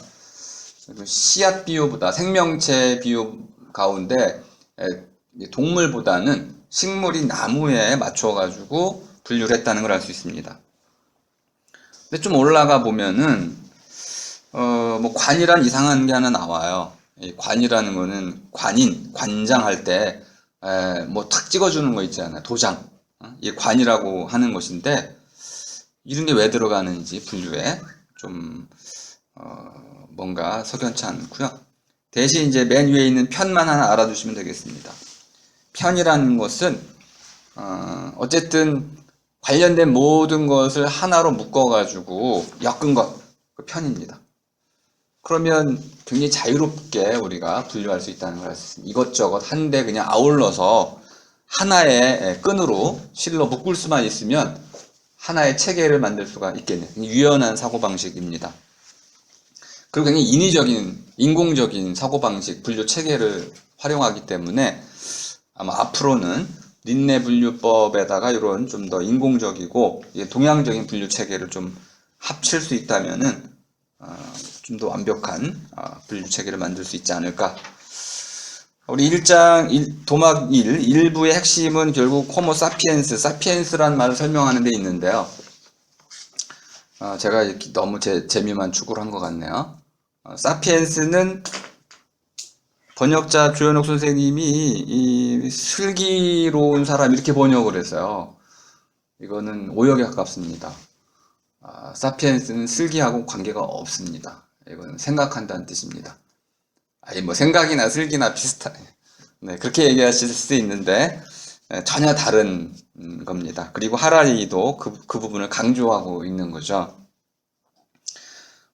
[SPEAKER 1] 씨앗 비유보다 생명체 비유 가운데 동물보다는 식물이 나무에 맞춰가지고 분류를 했다는 걸 알 수 있습니다. 근데 좀 올라가 보면은 뭐 관이란 이상한 게 하나 나와요. 이 관이라는 거는 관장 할 때 뭐 탁 찍어주는 거 있잖아요. 도장. 이 관이라고 하는 것인데 이런 게 왜 들어가는지 분류에 좀 뭔가 석연치 않고요. 대신 이제 맨 위에 있는 편만 하나 알아두시면 되겠습니다. 편이라는 것은 어쨌든 관련된 모든 것을 하나로 묶어가지고 엮은 것, 그 편입니다. 그러면 굉장히 자유롭게 우리가 분류할 수 있다는 걸 알 수 있습니다. 이것저것 한데 그냥 아울러서 하나의 끈으로 실로 묶을 수만 있으면 하나의 체계를 만들 수가 있겠네요. 유연한 사고방식입니다. 그리고 굉장히 인위적인, 인공적인 사고방식, 분류 체계를 활용하기 때문에 아마 앞으로는 린네 분류법에다가 이런 좀 더 인공적이고 동양적인 분류 체계를 좀 합칠 수 있다면은 좀 더 완벽한 분류 체계를 만들 수 있지 않을까. 우리 도막 1부의 핵심은 결국 호모 사피엔스라는 말을 설명하는 데 있는데요. 제가 이렇게 너무 제 재미만 추구를 한 것 같네요. 사피엔스는 번역자 조현옥 선생님이 이 슬기로운 사람 이렇게 번역을 했어요. 이거는 오역에 가깝습니다. 사피엔스는 슬기하고 관계가 없습니다. 이거는 생각한다는 뜻입니다. 아니 뭐 생각이나 슬기나 비슷한 네, 그렇게 얘기하실 수 있는데 전혀 다른 겁니다. 그리고 하라리도 그 부분을 강조하고 있는 거죠.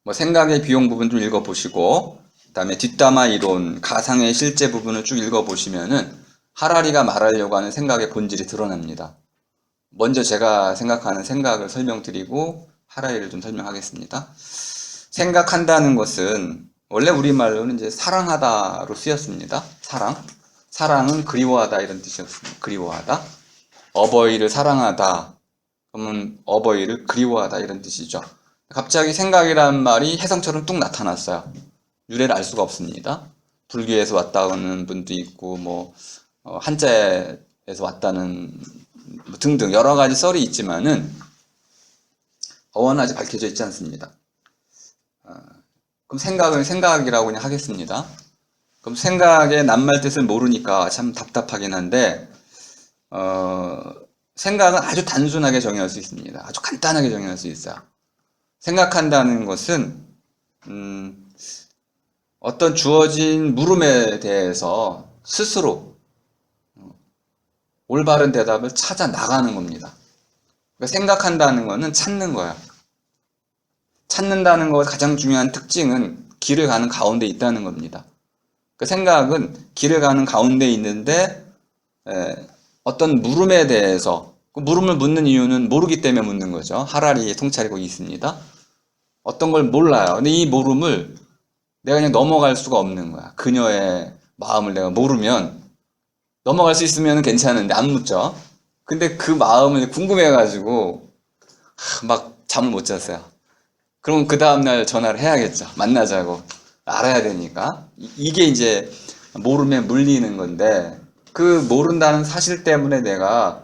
[SPEAKER 1] 뭐 생각의 비용 부분 좀 읽어보시고 그다음에 뒷담화 이론, 가상의 실제 부분을 쭉 읽어보시면은 하라리가 말하려고 하는 생각의 본질이 드러납니다. 먼저 제가 생각하는 생각을 설명드리고 하라리를 좀 설명하겠습니다. 생각한다는 것은 원래 우리말로는 이제 사랑하다로 쓰였습니다. 사랑은 그리워하다 이런 뜻이었습니다. 그리워하다. 어버이를 사랑하다. 그러면 어버이를 그리워하다 이런 뜻이죠. 갑자기 생각이라는 말이 혜성처럼 뚝 나타났어요. 유래를 알 수가 없습니다. 불교에서 왔다는 분도 있고 뭐 한자에서 왔다는 뭐 등등 여러 가지 썰이 있지만은 어원하지 밝혀져 있지 않습니다. 그럼 생각은 생각이라고 그냥 하겠습니다. 그럼 생각의 낱말 뜻을 모르니까 참 답답하긴 한데 생각은 아주 단순하게 정의할 수 있습니다. 아주 간단하게 정의할 수 있어요. 생각한다는 것은 어떤 주어진 물음에 대해서 스스로 올바른 대답을 찾아 나가는 겁니다. 그러니까 생각한다는 것은 찾는 거야. 찾는다는 것의 가장 중요한 특징은 길을 가는 가운데 있다는 겁니다. 그 생각은 길을 가는 가운데 있는데 어떤 물음에 대해서 그 물음을 묻는 이유는 모르기 때문에 묻는 거죠. 하라리의 통찰이 거기 있습니다. 어떤 걸 몰라요. 근데 이 모름을 내가 그냥 넘어갈 수가 없는 거야. 그녀의 마음을 내가 모르면 넘어갈 수 있으면 괜찮은데 안 묻죠. 근데 그 마음을 궁금해가지고 막 잠을 못 잤어요. 그럼 그 다음날 전화를 해야겠죠. 만나자고. 알아야 되니까. 이게 이제 모름에 물리는 건데 그 모른다는 사실 때문에 내가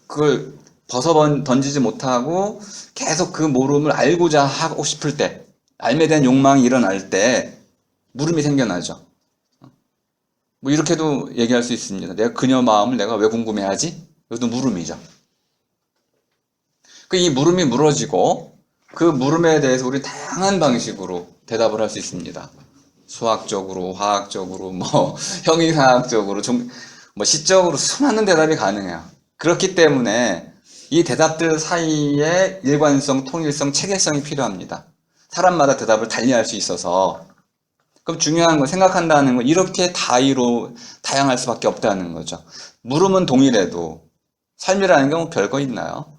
[SPEAKER 1] 그걸 던지지 못하고 계속 그 모름을 알고자 하고 싶을 때 알에 대한 욕망이 일어날 때 물음이 생겨나죠. 뭐 이렇게도 얘기할 수 있습니다. 내가 그녀 마음을 내가 왜 궁금해하지? 이것도 물음이죠. 그 이 물음이 물어지고 그 물음에 대해서 우리 다양한 방식으로 대답을 할 수 있습니다. 수학적으로, 화학적으로, 뭐 형이상학적으로, 뭐 시적으로 수많은 대답이 가능해요. 그렇기 때문에 이 대답들 사이에 일관성, 통일성, 체계성이 필요합니다. 사람마다 대답을 달리할 수 있어서. 그럼 중요한 건 생각한다는 건 이렇게 다양할 수밖에 없다는 거죠. 물음은 동일해도 삶이라는 게 뭐 별거 있나요?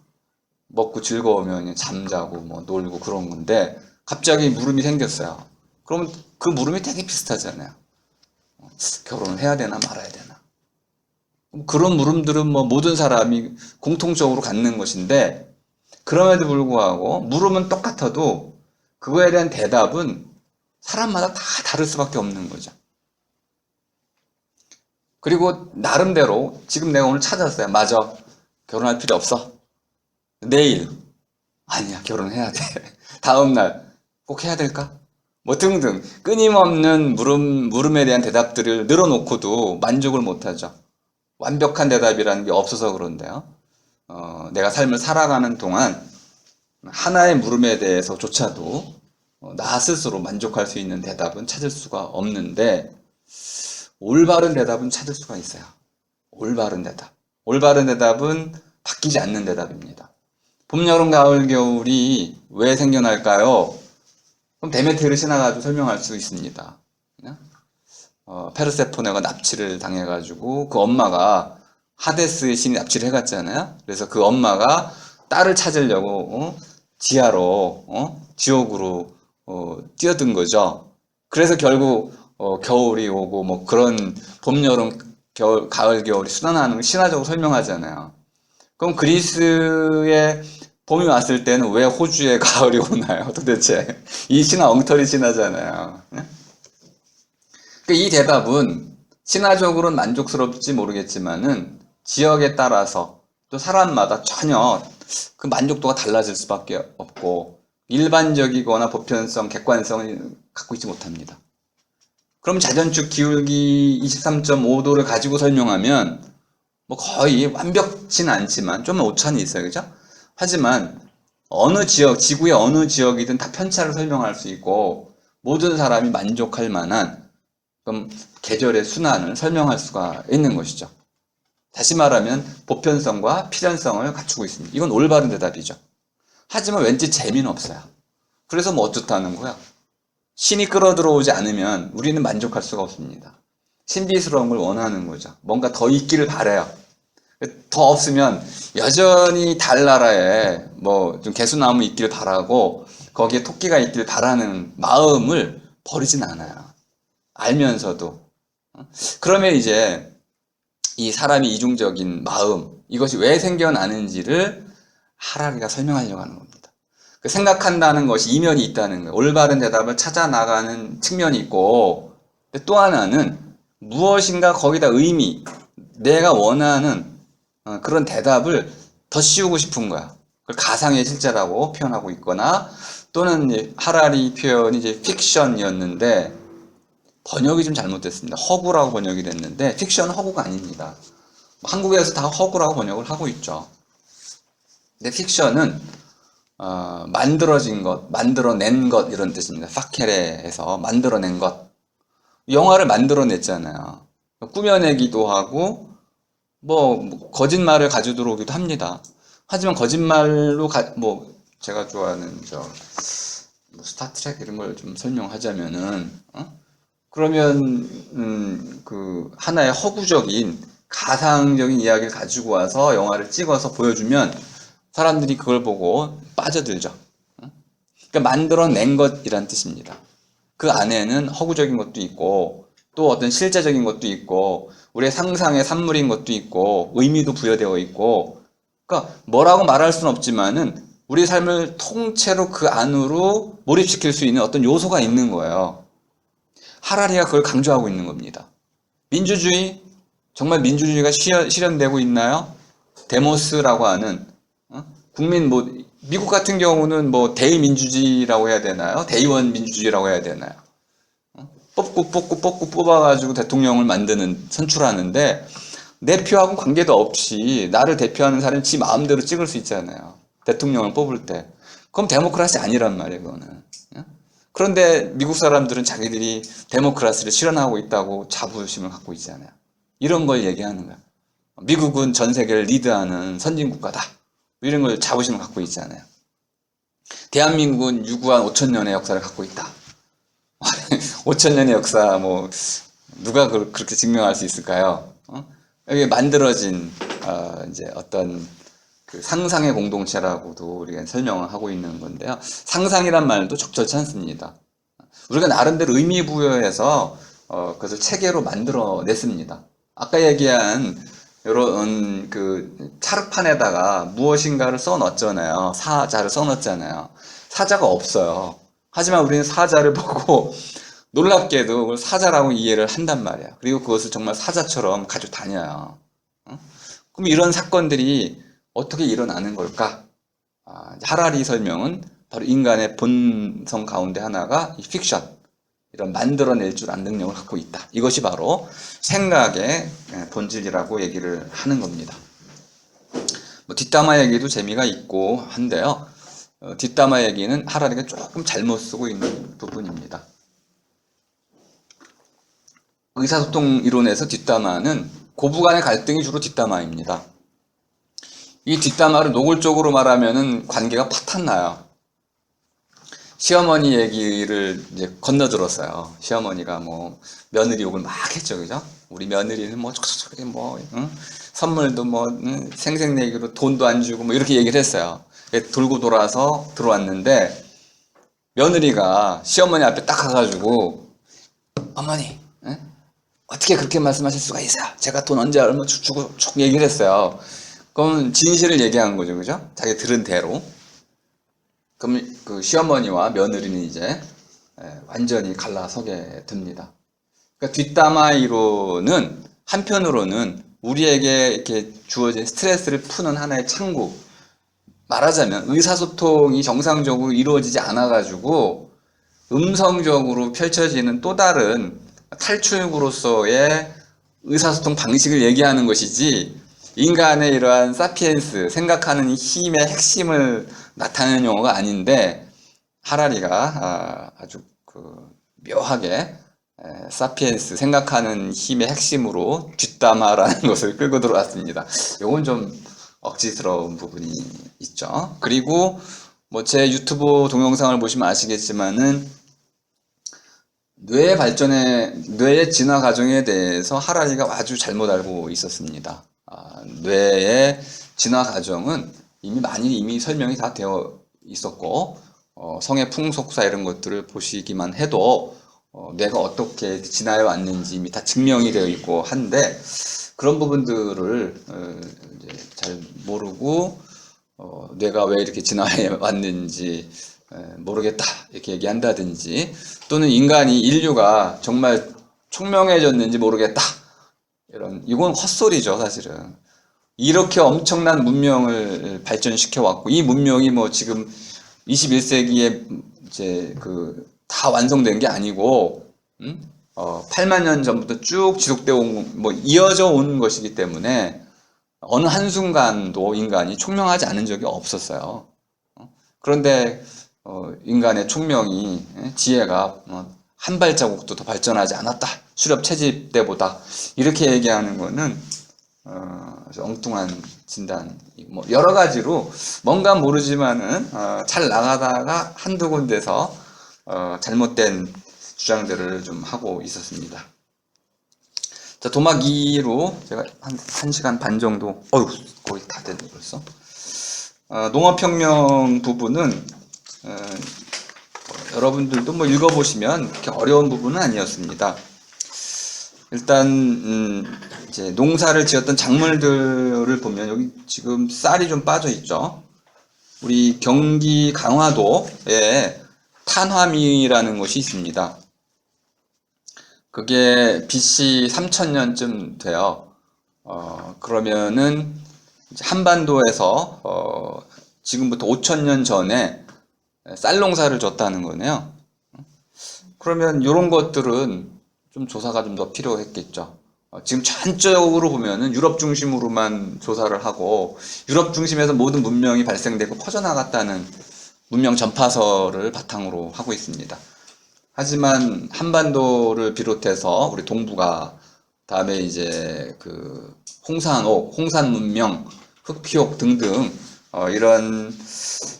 [SPEAKER 1] 먹고 즐거우면 잠자고 뭐 놀고 그런 건데 갑자기 물음이 생겼어요. 그러면 그 물음이 되게 비슷하잖아요. 결혼을 해야 되나 말아야 되나. 그런 물음들은 뭐 모든 사람이 공통적으로 갖는 것인데 그럼에도 불구하고 물음은 똑같아도 그거에 대한 대답은 사람마다 다 다를 수밖에 없는 거죠. 그리고 나름대로 지금 내가 오늘 찾았어요. 맞아. 결혼할 필요 없어. 내일. 아니야. 결혼해야 돼. 다음날. 꼭 해야 될까? 뭐 등등. 끊임없는 물음에 대한 대답들을 늘어놓고도 만족을 못하죠. 완벽한 대답이라는 게 없어서 그런데요. 내가 삶을 살아가는 동안 하나의 물음에 대해서조차도 나 스스로 만족할 수 있는 대답은 찾을 수가 없는데 올바른 대답은 찾을 수가 있어요. 올바른 대답. 올바른 대답은 바뀌지 않는 대답입니다. 봄, 여름, 가을, 겨울이 왜 생겨날까요? 그럼 데메테르 신화 가지고 설명할 수 있습니다. 페르세포네가 납치를 당해가지고 그 엄마가 하데스의 신이 납치를 해갔잖아요. 그래서 그 엄마가 딸을 찾으려고 지하로 지옥으로 뛰어든 거죠. 그래서 결국 겨울이 오고 뭐 그런 봄, 여름, 겨울, 가을, 겨울이 순환하는 걸 신화적으로 설명하잖아요. 그럼 그리스의 봄이 왔을 때는 왜 호주의 가을이 오나요? 도대체 이 신화 엉터리 신화잖아요. 이 대답은 신화적으로는 만족스럽지 모르겠지만은 지역에 따라서 또 사람마다 전혀 그 만족도가 달라질 수밖에 없고 일반적이거나 보편성, 객관성을 갖고 있지 못합니다. 그럼 자전축 기울기 23.5도를 가지고 설명하면 뭐 거의 완벽치는 않지만 좀 오차는 있어요. 그죠? 하지만 어느 지역, 지구의 어느 지역이든 다 편차를 설명할 수 있고 모든 사람이 만족할 만한 그럼 계절의 순환을 설명할 수가 있는 것이죠. 다시 말하면 보편성과 필연성을 갖추고 있습니다. 이건 올바른 대답이죠. 하지만 왠지 재미는 없어요. 그래서 뭐 어쩌다는 거야? 신이 끌어들어오지 않으면 우리는 만족할 수가 없습니다. 신비스러운 걸 원하는 거죠. 뭔가 더 있기를 바라요. 더 없으면 여전히 달나라에 뭐 좀 개수나무 있기를 바라고 거기에 토끼가 있기를 바라는 마음을 버리진 않아요. 알면서도. 그러면 이제 이 사람이 이중적인 마음, 이것이 왜 생겨나는지를 하라리가 설명하려고 하는 겁니다. 그 생각한다는 것이 이면이 있다는 거예요. 올바른 대답을 찾아 나가는 측면이 있고, 또 하나는 무엇인가 거기다 의미, 내가 원하는 그런 대답을 더 씌우고 싶은 거야. 그걸 가상의 실제라고 표현하고 있거나, 또는 하라리 표현이 이제 픽션이었는데, 번역이 좀 잘못됐습니다. 허구라고 번역이 됐는데 픽션은 허구가 아닙니다. 한국에서 다 허구라고 번역을 하고 있죠. 근데 픽션은 만들어진 것, 만들어낸 것 이런 뜻입니다. 파케레에서 만들어낸 것. 영화를 만들어냈잖아요. 꾸며내기도 하고 뭐 거짓말을 가지고 들어오기도 합니다. 하지만 거짓말로 뭐 제가 좋아하는 뭐 스타트랙 이런 걸 좀 설명하자면은 그러면 그 하나의 허구적인 가상적인 이야기를 가지고 와서 영화를 찍어서 보여주면 사람들이 그걸 보고 빠져들죠. 그러니까 만들어낸 것이란 뜻입니다. 그 안에는 허구적인 것도 있고 또 어떤 실제적인 것도 있고 우리의 상상의 산물인 것도 있고 의미도 부여되어 있고, 그러니까 뭐라고 말할 수는 없지만은 우리 삶을 통째로 그 안으로 몰입시킬 수 있는 어떤 요소가 있는 거예요. 하라리가 그걸 강조하고 있는 겁니다. 민주주의, 정말 민주주의가 실현되고 있나요? 데모스라고 하는 국민, 뭐 미국 같은 경우는 뭐 대의민주주의라고 해야 되나요? 대의원 민주주의라고 해야 되나요? 뽑고 뽑아가지고 대통령을 만드는, 선출하는데 내 표하고 관계도 없이 나를 대표하는 사람이 지 마음대로 찍을 수 있잖아요. 대통령을 뽑을 때. 그럼 데모크라시 아니란 말이에요, 그거는. 그런데 미국 사람들은 자기들이 데모크라시를 실현하고 있다고 자부심을 갖고 있잖아요. 이런 걸 얘기하는 거야. 미국은 전 세계를 리드하는 선진국가다. 이런 걸 자부심을 갖고 있잖아요. 대한민국은 유구한 5,000년의 역사를 갖고 있다. 5,000년의 역사, 뭐 누가 그렇게 증명할 수 있을까요? 여기 만들어진 이제 어떤 그 상상의 공동체라고도 우리가 설명을 하고 있는 건데요. 상상이란 말도 적절치 않습니다. 우리가 나름대로 의미 부여해서 그것을 체계로 만들어냈습니다. 아까 얘기한 이런 그 찰흙판에다가 무엇인가를 써놨잖아요. 사자를 써놨잖아요. 사자가 없어요. 하지만 우리는 사자를 보고 놀랍게도 그걸 사자라고 이해를 한단 말이야. 그리고 그것을 정말 사자처럼 가지고 다녀요. 그럼 이런 사건들이 어떻게 일어나는 걸까? 하라리 설명은 바로 인간의 본성 가운데 하나가 이 픽션, 이런 만들어낼 줄 아는 능력을 갖고 있다. 이것이 바로 생각의 본질이라고 얘기를 하는 겁니다. 뭐 뒷담화 얘기도 재미가 있고 한데요. 뒷담화 얘기는 하라리가 조금 잘못 쓰고 있는 부분입니다. 의사소통 이론에서 뒷담화는 고부간의 갈등이 주로 뒷담화입니다. 이 뒷담화를 노골적으로 말하면은 관계가 파탄나요. 시어머니 얘기를 이제 건너들었어요. 시어머니가 뭐 며느리 욕을 막 했죠, 그죠? 우리 며느리는 뭐 저렇게 뭐 선물도 뭐 생색내기로 돈도 안 주고 뭐 이렇게 얘기를 했어요. 돌고 돌아서 들어왔는데 며느리가 시어머니 앞에 딱 가가지고 어머니, 어떻게 그렇게 말씀하실 수가 있어요? 제가 돈 언제 얼마 주고 쭉 얘기를 했어요. 그럼 진실을 얘기한 거죠, 그죠? 자기 들은 대로. 그럼 그 시어머니와 며느리는 이제 완전히 갈라서게 됩니다. 그러니까 뒷담화 이론은 한편으로는 우리에게 이렇게 주어진 스트레스를 푸는 하나의 창구. 말하자면 의사소통이 정상적으로 이루어지지 않아가지고 음성적으로 펼쳐지는 또 다른 탈출구로서의 의사소통 방식을 얘기하는 것이지, 인간의 이러한 사피엔스, 생각하는 힘의 핵심을 나타내는 용어가 아닌데, 하라리가 아주 묘하게 사피엔스, 생각하는 힘의 핵심으로 뒷담화라는 것을 끌고 들어왔습니다. 이건 좀 억지스러운 부분이 있죠. 그리고 뭐 제 유튜브 동영상을 보시면 아시겠지만은 뇌의 진화 과정에 대해서 하라리가 아주 잘못 알고 있었습니다. 뇌의 진화 과정은 이미 설명이 다 되어 있었고, 성의 풍속사 이런 것들을 보시기만 해도 뇌가 어떻게 진화해 왔는지 이미 다 증명이 되어 있고 한데, 그런 부분들을 이제 잘 모르고 뇌가 왜 이렇게 진화해 왔는지 모르겠다 이렇게 얘기한다든지, 또는 인류가 정말 총명해졌는지 모르겠다, 이건 헛소리죠. 사실은 이렇게 엄청난 문명을 발전시켜 왔고, 이 문명이 뭐 지금 21세기에 이제 다 완성된 게 아니고 8만 년 전부터 쭉 지속되어 온, 뭐 이어져 온 것이기 때문에 어느 한순간도 인간이 총명하지 않은 적이 없었어요. 그런데 인간의 총명이, 지혜가 한 발자국도 더 발전하지 않았다, 수렵 채집 때보다, 이렇게 얘기하는 거는 아주 엉뚱한 진단. 뭐 여러 가지로 뭔가 모르지만은 잘 나가다가 한두 군데서 잘못된 주장들을 좀 하고 있었습니다. 자, 도막 2로 제가 한 1시간 반 정도, 거의 다 됐네 벌써. 농업혁명 부분은 여러분들도 뭐 읽어보시면 그렇게 어려운 부분은 아니었습니다. 일단 이제 농사를 지었던 작물들을 보면 여기 지금 쌀이 좀 빠져 있죠. 우리 경기 강화도에 탄화미라는 곳이 있습니다. 그게 BC 3000년쯤 돼요. 그러면은 이제 한반도에서 지금부터 5000년 전에 쌀 농사를 졌다는 거네요. 그러면 이런 것들은 좀 조사가 좀 더 필요했겠죠. 지금 전적으로 보면은 유럽 중심으로만 조사를 하고 유럽 중심에서 모든 문명이 발생되고 퍼져나갔다는 문명 전파서를 바탕으로 하고 있습니다. 하지만 한반도를 비롯해서 우리 동북아, 다음에 이제 그 홍산옥, 홍산 문명, 흑피옥 등등 이런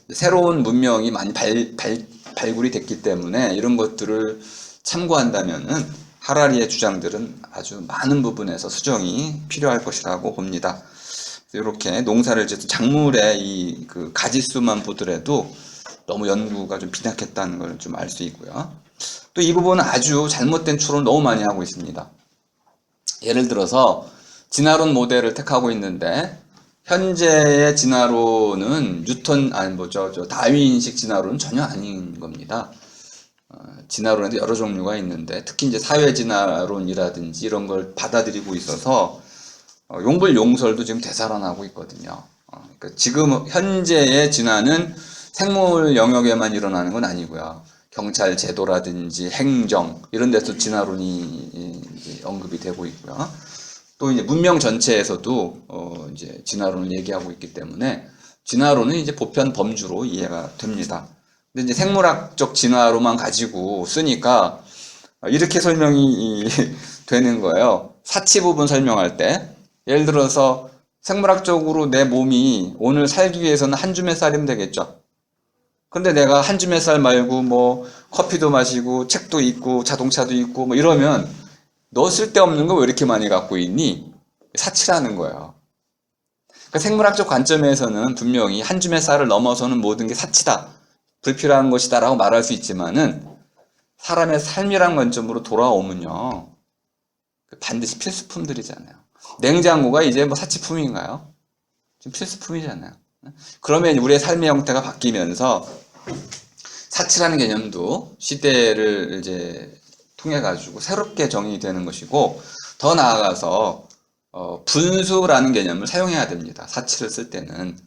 [SPEAKER 1] 새로운 문명이 많이 발굴이 됐기 때문에 이런 것들을 참고한다면은 하라리의 주장들은 아주 많은 부분에서 수정이 필요할 것이라고 봅니다. 이렇게 농사를 짓는 작물의 이 그 가지수만 보더라도 너무 연구가 좀 빈약했다는 걸 좀 알 수 있고요. 또 이 부분은 아주 잘못된 추론을 너무 많이 하고 있습니다. 예를 들어서 진화론 모델을 택하고 있는데 현재의 진화론은 다윈식 진화론은 전혀 아닌 겁니다. 진화론에도 여러 종류가 있는데 특히 이제 사회 진화론이라든지 이런 걸 받아들이고 있어서 용불용설도 지금 되살아나고 있거든요. 그러니까 지금 현재의 진화는 생물 영역에만 일어나는 건 아니고요. 경찰 제도라든지 행정 이런 데서 진화론이 이제 언급이 되고 있고요. 또 이제 문명 전체에서도 이제 진화론을 얘기하고 있기 때문에 진화론은 이제 보편 범주로 이해가 됩니다. 근데 이제 생물학적 진화로만 가지고 쓰니까 이렇게 설명이 되는 거예요. 사치 부분 설명할 때 예를 들어서 생물학적으로 내 몸이 오늘 살기 위해서는 한 줌의 쌀이면 되겠죠. 근데 내가 한 줌의 쌀 말고 뭐 커피도 마시고 책도 읽고 자동차도 읽고 뭐 이러면 너 쓸데없는 거 왜 이렇게 많이 갖고 있니? 사치라는 거예요. 그러니까 생물학적 관점에서는 분명히 한 줌의 쌀을 넘어서는 모든 게 사치다. 불필요한 것이다 라고 말할 수 있지만은 사람의 삶이란 관점으로 돌아오면요. 반드시 필수품들이잖아요. 냉장고가 이제 뭐 사치품인가요? 지금 필수품이잖아요. 그러면 우리의 삶의 형태가 바뀌면서 사치라는 개념도 시대를 이제 통해 가지고 새롭게 정의되는 것이고 더 나아가서 분수라는 개념을 사용해야 됩니다. 사치를 쓸 때는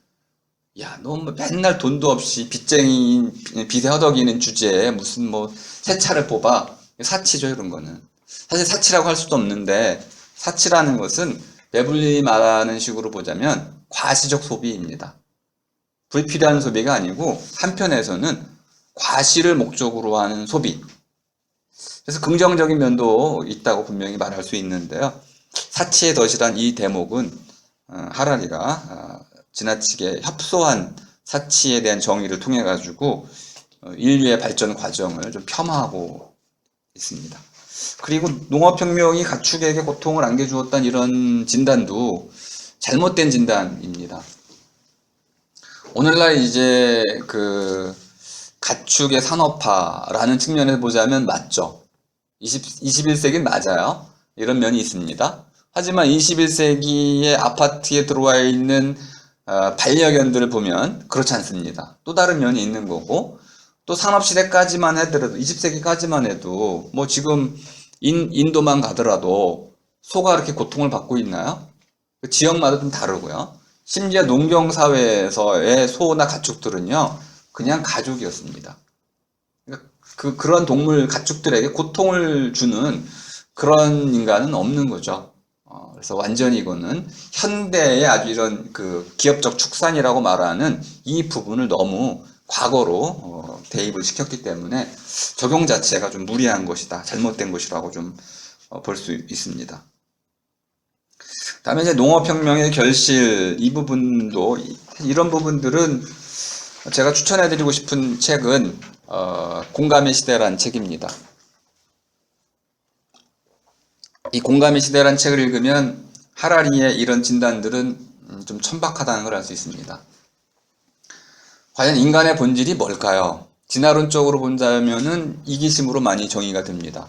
[SPEAKER 1] 야, 너 뭐 맨날 돈도 없이 빚쟁이 빚에 허덕이는 주제에 무슨 뭐 새 차를 뽑아 사치죠 이런 거는 사실 사치라고 할 수도 없는데 사치라는 것은 배불리 말하는 식으로 보자면 과시적 소비입니다. 불필요한 소비가 아니고 한편에서는 과시를 목적으로 하는 소비. 그래서 긍정적인 면도 있다고 분명히 말할 수 있는데요. 사치에 덫이란 이 대목은 하라리가 지나치게 협소한 사치에 대한 정의를 통해 가지고 인류의 발전 과정을 좀 폄하하고 있습니다. 그리고 농업혁명이 가축에게 고통을 안겨주었다는 이런 진단도 잘못된 진단입니다. 오늘날 이제 그 가축의 산업화라는 측면에서 보자면 맞죠. 21세기는 맞아요. 이런 면이 있습니다. 하지만 21세기의 아파트에 들어와 있는 반려견들을 보면 그렇지 않습니다. 또 다른 면이 있는 거고 또 산업시대까지만 하더라도 20세기까지만 해도 뭐 지금 인도만 가더라도 소가 이렇게 고통을 받고 있나요? 그 지역마다 좀 다르고요. 심지어 농경사회에서의 소나 가축들은요 그냥 가족이었습니다. 그러니까 그런 동물 가축들에게 고통을 주는 그런 인간은 없는 거죠. 그래서 완전히 이거는 현대의 아주 이런 그 기업적 축산이라고 말하는 이 부분을 너무 과거로 대입을 시켰기 때문에 적용 자체가 좀 무리한 것이다, 잘못된 것이라고 좀 볼 수 있습니다. 다음에 이제 농업혁명의 결실 이 부분도 이런 부분들은 제가 추천해드리고 싶은 책은 공감의 시대라는 책입니다. 이 공감의 시대라는 책을 읽으면 하라리의 이런 진단들은 좀 천박하다는 걸 알 수 있습니다. 과연 인간의 본질이 뭘까요? 진화론적으로 본다면은 이기심으로 많이 정의가 됩니다.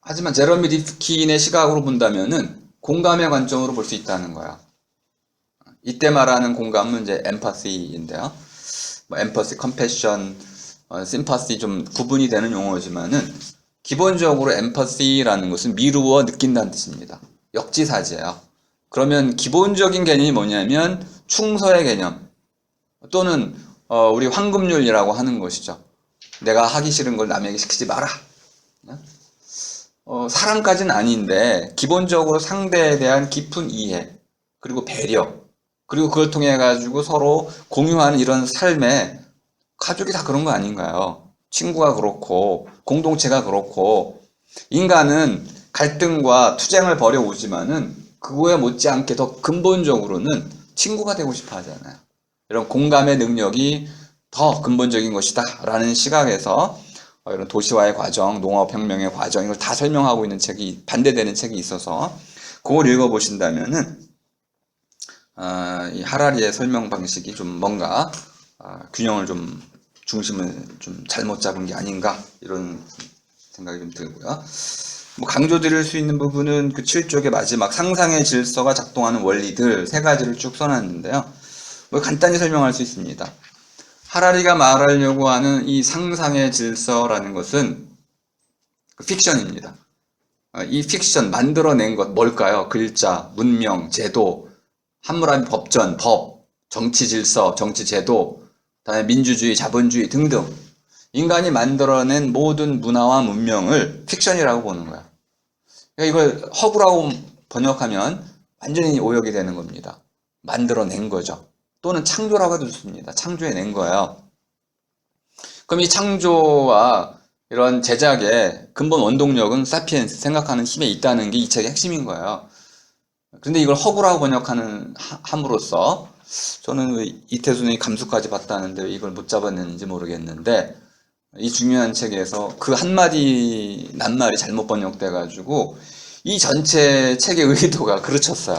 [SPEAKER 1] 하지만 제러미 리프킨의 시각으로 본다면은 공감의 관점으로 볼 수 있다는 거야. 이때 말하는 공감은 이제 엠파시인데요. 뭐 엠퍼시, 컴패션, 심파시 좀 구분이 되는 용어지만은 기본적으로 엠퍼시라는 것은 미루어 느낀다는 뜻입니다. 역지사지예요. 그러면 기본적인 개념이 뭐냐면 충서의 개념 또는 우리 황금률이라고 하는 것이죠. 내가 하기 싫은 걸 남에게 시키지 마라. 사람까지는 아닌데 기본적으로 상대에 대한 깊은 이해 그리고 배려 그리고 그걸 통해 가지고 서로 공유하는 이런 삶에 가족이 다 그런 거 아닌가요? 친구가 그렇고 공동체가 그렇고 인간은 갈등과 투쟁을 벌여오지만은 그거에 못지않게 더 근본적으로는 친구가 되고 싶어 하잖아요. 이런 공감의 능력이 더 근본적인 것이다 라는 시각에서 이런 도시화의 과정, 농업혁명의 과정 이걸 다 설명하고 있는 책이 반대되는 책이 있어서 그걸 읽어보신다면은 이 하라리의 설명 방식이 좀 뭔가 균형을 좀 중심을 좀 잘못 잡은 게 아닌가 이런 생각이 좀 들고요. 뭐 강조드릴 수 있는 부분은 그 7쪽의 마지막 상상의 질서가 작동하는 원리들 세 가지를 쭉 써놨는데요. 뭐 간단히 설명할 수 있습니다. 하라리가 말하려고 하는 이 상상의 질서라는 것은 픽션입니다. 이 픽션 만들어낸 것 뭘까요? 글자, 문명, 제도, 한무라비 법전, 법, 정치 질서, 정치 제도, 그다음에 민주주의, 자본주의 등등 인간이 만들어낸 모든 문화와 문명을 픽션이라고 보는 거야. 그러니까 이걸 허구라고 번역하면 완전히 오역이 되는 겁니다. 만들어낸 거죠. 또는 창조라고 해도 좋습니다. 창조해낸 거예요. 그럼 이 창조와 이런 제작의 근본 원동력은 사피엔스, 생각하는 힘에 있다는 게 이 책의 핵심인 거예요. 그런데 이걸 허구라고 번역하는 함으로써 저는 이태순이 감수까지 봤다는데 왜 이걸 못 잡았는지 모르겠는데 이 중요한 책에서 그 한마디 낱말이 잘못 번역돼 가지고 이 전체 책의 의도가 그르쳤어요.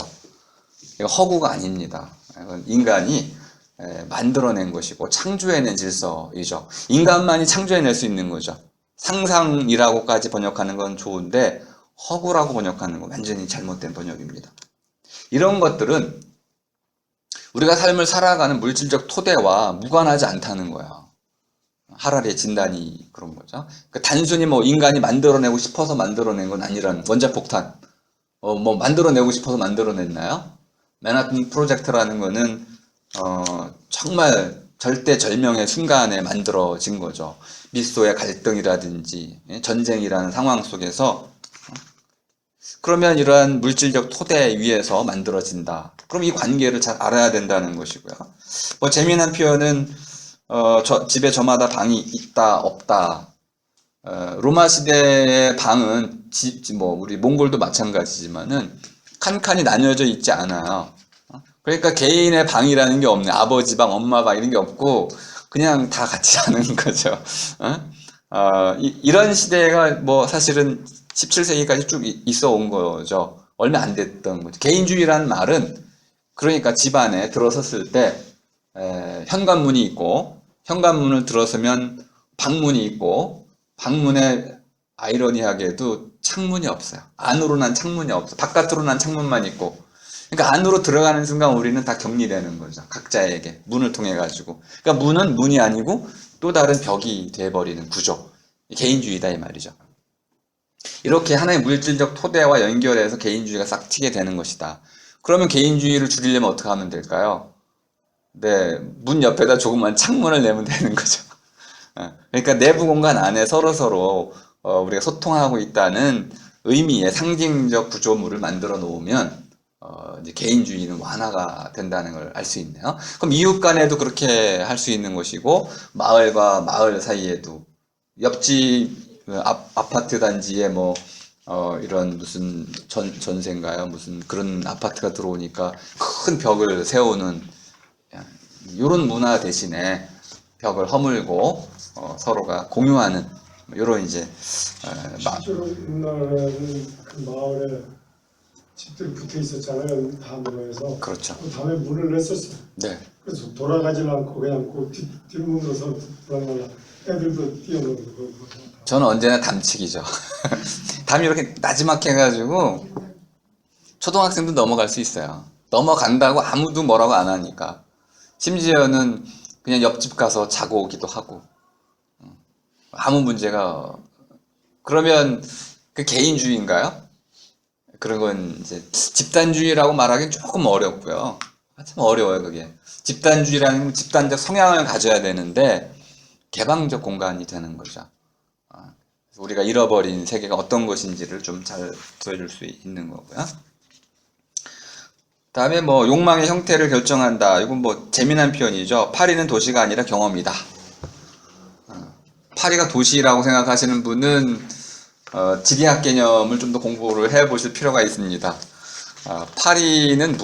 [SPEAKER 1] 이거 허구가 아닙니다. 이건 인간이 만들어낸 것이고 창조해낸 질서이죠. 인간만이 창조해낼 수 있는 거죠. 상상이라고까지 번역하는 건 좋은데 허구라고 번역하는 건 완전히 잘못된 번역입니다. 이런 것들은 우리가 삶을 살아가는 물질적 토대와 무관하지 않다는 거야. 하라리의 진단이 그런 거죠. 그러니까 단순히 뭐 인간이 만들어내고 싶어서 만들어낸 건 아니라는 원자폭탄. 뭐 만들어내고 싶어서 만들어냈나요? 맨하튼 프로젝트라는 거는 정말 절대절명의 순간에 만들어진 거죠. 미소의 갈등이라든지 전쟁이라는 상황 속에서 그러면 이러한 물질적 토대 위에서 만들어진다. 그럼 이 관계를 잘 알아야 된다는 것이고요. 뭐 재미난 표현은 집에 저마다 방이 있다 없다. 로마 시대의 방은 뭐 우리 몽골도 마찬가지지만은 칸칸이 나뉘어져 있지 않아요. 그러니까 개인의 방이라는 게 없네. 아버지 방, 엄마 방 이런 게 없고 그냥 다 같이 자는 거죠. 이런 시대가 뭐 사실은 17세기까지 쭉 있어 온 거죠. 얼마 안 됐던 거죠. 개인주의라는 말은 그러니까 집안에 들어섰을 때 현관문이 있고 현관문을 들어서면 방문이 있고 방문에 아이러니하게도 창문이 없어요. 안으로 난 창문이 없어. 바깥으로 난 창문만 있고. 그러니까 안으로 들어가는 순간 우리는 다 격리되는 거죠. 각자에게 문을 통해 가지고. 그러니까 문은 문이 아니고 또 다른 벽이 돼버리는 구조. 개인주의다 이 말이죠. 이렇게 하나의 물질적 토대와 연결해서 개인주의가 싹 튀게 되는 것이다. 그러면 개인주의를 줄이려면 어떻게 하면 될까요? 네, 문 옆에다 조그만 창문을 내면 되는 거죠. 그러니까 내부 공간 안에 서로서로 우리가 소통하고 있다는 의미의 상징적 구조물을 만들어 놓으면 이제 개인주의는 완화가 된다는 걸 알 수 있네요. 그럼 이웃 간에도 그렇게 할 수 있는 것이고 마을과 마을 사이에도 옆집 아파트 단지에 뭐 이런 무슨 전세인가요? 무슨 그런 아파트가 들어오니까 큰 벽을 세우는 이런 문화 대신에 벽을 허물고 서로가 공유하는 이런 이제
[SPEAKER 2] 실제로 옛날에는 그 마을에 집들이 붙어 있었잖아요. 담으로 해서.
[SPEAKER 1] 그렇죠.
[SPEAKER 2] 그 다음에 문을 냈었어요.
[SPEAKER 1] 네.
[SPEAKER 2] 그래서 돌아가지 않고 그냥 그 뒷문으로서 돌아가려 애들도 뛰어놀고.
[SPEAKER 1] 저는 언제나 담치기죠. 담이 이렇게 나지막해 가지고 초등학생도 넘어갈 수 있어요. 넘어간다고 아무도 뭐라고 안 하니까. 심지어는 그냥 옆집 가서 자고 오기도 하고. 아무 문제가. 그러면 그 개인주의인가요? 그런 건 이제 집단주의라고 말하기는 조금 어렵고요. 참 어려워요, 그게. 집단주의라는 건 집단적 성향을 가져야 되는데 개방적 공간이 되는 거죠. 우리가 잃어버린 세계가 어떤 것인지를 좀 잘 보여줄 수 있는 거고요. 다음에 뭐 욕망의 형태를 결정한다. 이건 뭐 재미난 표현이죠. 파리는 도시가 아니라 경험이다. 파리가 도시라고 생각하시는 분은 지리학 개념을 좀 더 공부를 해보실 필요가 있습니다. 파리는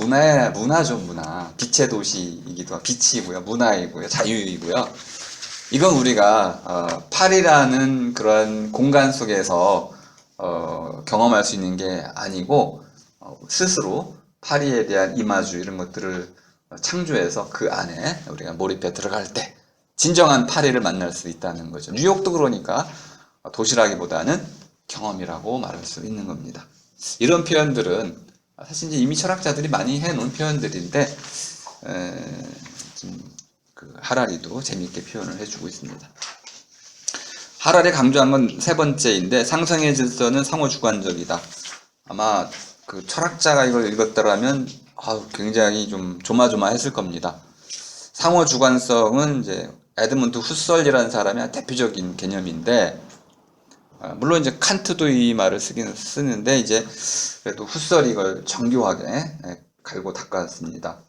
[SPEAKER 1] 문화죠, 문화. 빛의 도시이기도 하고, 빛이고요, 문화이고요, 자유이고요. 이건 우리가 파리라는 그런 공간 속에서 경험할 수 있는 게 아니고 스스로 파리에 대한 이마주 이런 것들을 창조해서 그 안에 우리가 몰입해 들어갈 때 진정한 파리를 만날 수 있다는 거죠. 뉴욕도 그러니까 도시라기보다는 경험이라고 말할 수 있는 겁니다. 이런 표현들은 사실 이제 이미 철학자들이 많이 해놓은 표현들인데 그 하라리도 재미있게 표현을 해주고 있습니다. 하라리 강조한 건 세 번째인데 상상의 질서는 상호주관적이다. 아마 그 철학자가 이걸 읽었더라면 굉장히 좀 조마조마했을 겁니다. 상호주관성은 이제 에드문드 후설이라는 사람의 대표적인 개념인데 물론 이제 칸트도 이 말을 쓰는데 이제 그래도 후설이 이걸 정교하게 갈고 닦았습니다.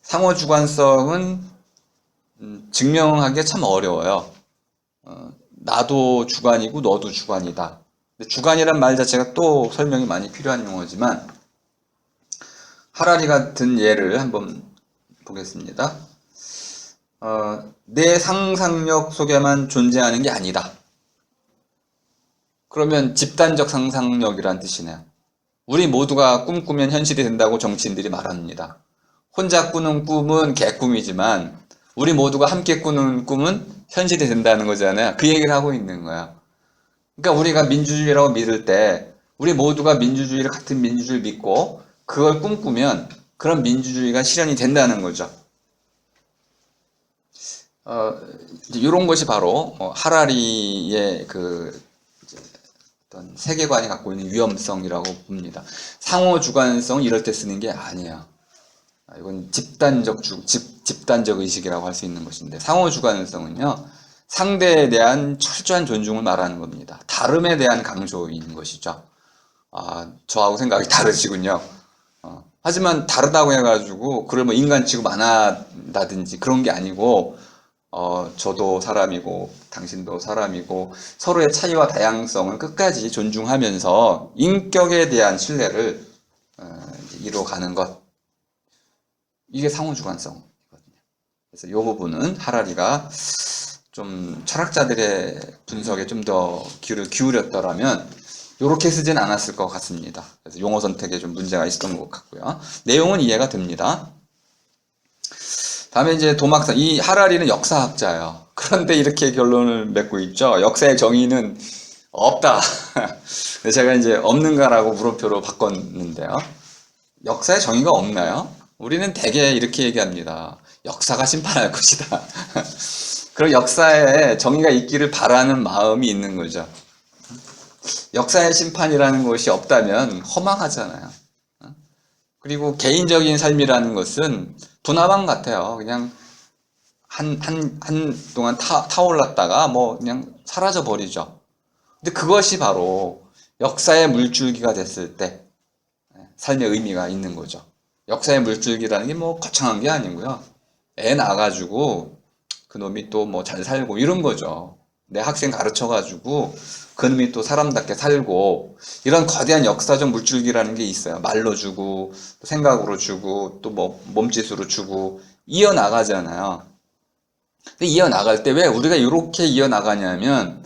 [SPEAKER 1] 상호주관성은 증명하기가 참 어려워요. 나도 주관이고 너도 주관이다. 근데 주관이란 말 자체가 또 설명이 많이 필요한 용어지만 하라리 같은 예를 한번 보겠습니다. 내 상상력 속에만 존재하는 게 아니다. 그러면 집단적 상상력이란 뜻이네요. 우리 모두가 꿈꾸면 현실이 된다고 정치인들이 말합니다. 혼자 꾸는 꿈은 개꿈이지만 우리 모두가 함께 꾸는 꿈은 현실이 된다는 거잖아요. 그 얘기를 하고 있는 거야. 그러니까 우리가 민주주의라고 믿을 때 우리 모두가 민주주의를 같은 민주주의를 믿고 그걸 꿈꾸면 그런 민주주의가 실현이 된다는 거죠. 이런 것이 바로 하라리의 그 어떤 세계관이 갖고 있는 위험성이라고 봅니다. 상호주관성은 이럴 때 쓰는 게 아니에요. 이건 집단적 의식이라고 할 수 있는 것인데 상호주관성은요 상대에 대한 철저한 존중을 말하는 겁니다. 다름에 대한 강조인 것이죠. 저하고 생각이 다르시군요. 하지만 다르다고 해가지고 그걸 뭐 인간 취급 안 한다든지 그런 게 아니고 저도 사람이고 당신도 사람이고 서로의 차이와 다양성을 끝까지 존중하면서 인격에 대한 신뢰를 이루어가는 것, 이게 상호주관성이거든요. 그래서 이 부분은 하라리가 좀 철학자들의 분석에 좀 더 귀를 기울였더라면 이렇게 쓰진 않았을 것 같습니다. 그래서 용어 선택에 좀 문제가 있었던 것 같고요. 내용은 이해가 됩니다. 다음에 이제 도막상, 이 하라리는 역사학자예요. 그런데 이렇게 결론을 맺고 있죠. 역사의 정의는 없다. 제가 이제 없는가라고 물음표로 바꿨는데요. 역사의 정의가 없나요? 우리는 대개 이렇게 얘기합니다. 역사가 심판할 것이다. 그런 역사에 정의가 있기를 바라는 마음이 있는 거죠. 역사의 심판이라는 것이 없다면 허망하잖아요. 그리고 개인적인 삶이라는 것은 분화방 같아요. 그냥 한동안 타올랐다가 뭐 그냥 사라져 버리죠. 근데 그것이 바로 역사의 물줄기가 됐을 때 삶의 의미가 있는 거죠. 역사의 물줄기라는 게 뭐 거창한 게 아니고요. 애 낳아가지고 그놈이 또 뭐 잘 살고 이런 거죠. 내 학생 가르쳐가지고 그놈이 또 사람답게 살고 이런 거대한 역사적 물줄기라는 게 있어요. 말로 주고 생각으로 주고 또 뭐 몸짓으로 주고 이어나가잖아요. 근데 이어나갈 때 왜 우리가 이렇게 이어나가냐면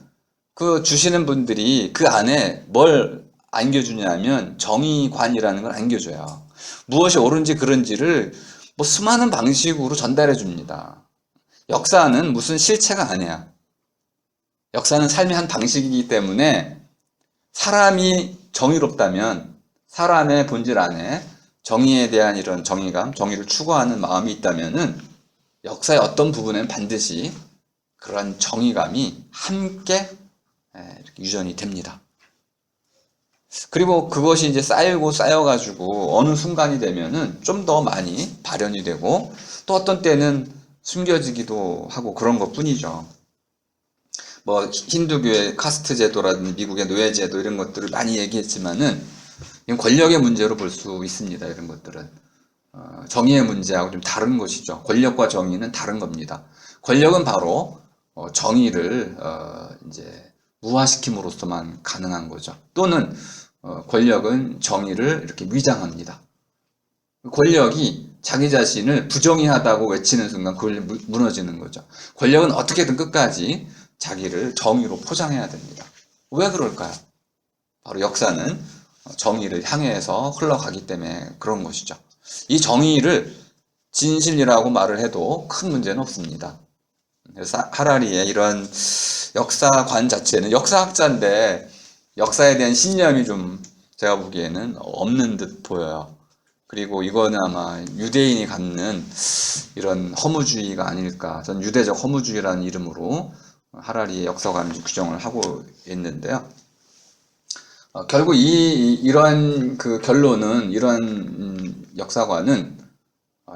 [SPEAKER 1] 그 주시는 분들이 그 안에 뭘 안겨주냐면 정의관이라는 걸 안겨줘요. 무엇이 옳은지 그른지를 뭐 수많은 방식으로 전달해 줍니다. 역사는 무슨 실체가 아니야. 역사는 삶의 한 방식이기 때문에 사람이 정의롭다면 사람의 본질 안에 정의에 대한 이런 정의감, 정의를 추구하는 마음이 있다면은 역사의 어떤 부분엔 반드시 그런 정의감이 함께 이렇게 유전이 됩니다. 그리고 그것이 이제 쌓이고 쌓여가지고 어느 순간이 되면은 좀 더 많이 발현이 되고 또 어떤 때는 숨겨지기도 하고 그런 것 뿐이죠. 뭐 힌두교의 카스트 제도라든지 미국의 노예 제도 이런 것들을 많이 얘기했지만은 이건 권력의 문제로 볼 수 있습니다. 이런 것들은 정의의 문제하고 좀 다른 것이죠. 권력과 정의는 다른 겁니다. 권력은 바로 정의를 이제 무화시킴으로써만 가능한 거죠. 또는 권력은 정의를 이렇게 위장합니다. 권력이 자기 자신을 부정의하다고 외치는 순간 그걸 무너지는 거죠. 권력은 어떻게든 끝까지 자기를 정의로 포장해야 됩니다. 왜 그럴까요? 바로 역사는 정의를 향해서 흘러가기 때문에 그런 것이죠. 이 정의를 진실이라고 말을 해도 큰 문제는 없습니다. 그래서 하라리의 이런 역사관 자체는 역사학자인데 역사에 대한 신념이 좀 제가 보기에는 없는 듯 보여요. 그리고 이거는 아마 유대인이 갖는 이런 허무주의가 아닐까. 전 유대적 허무주의라는 이름으로 하라리의 역사관을 규정을 하고 있는데요. 결국 이러한 그 결론은 이러한 역사관은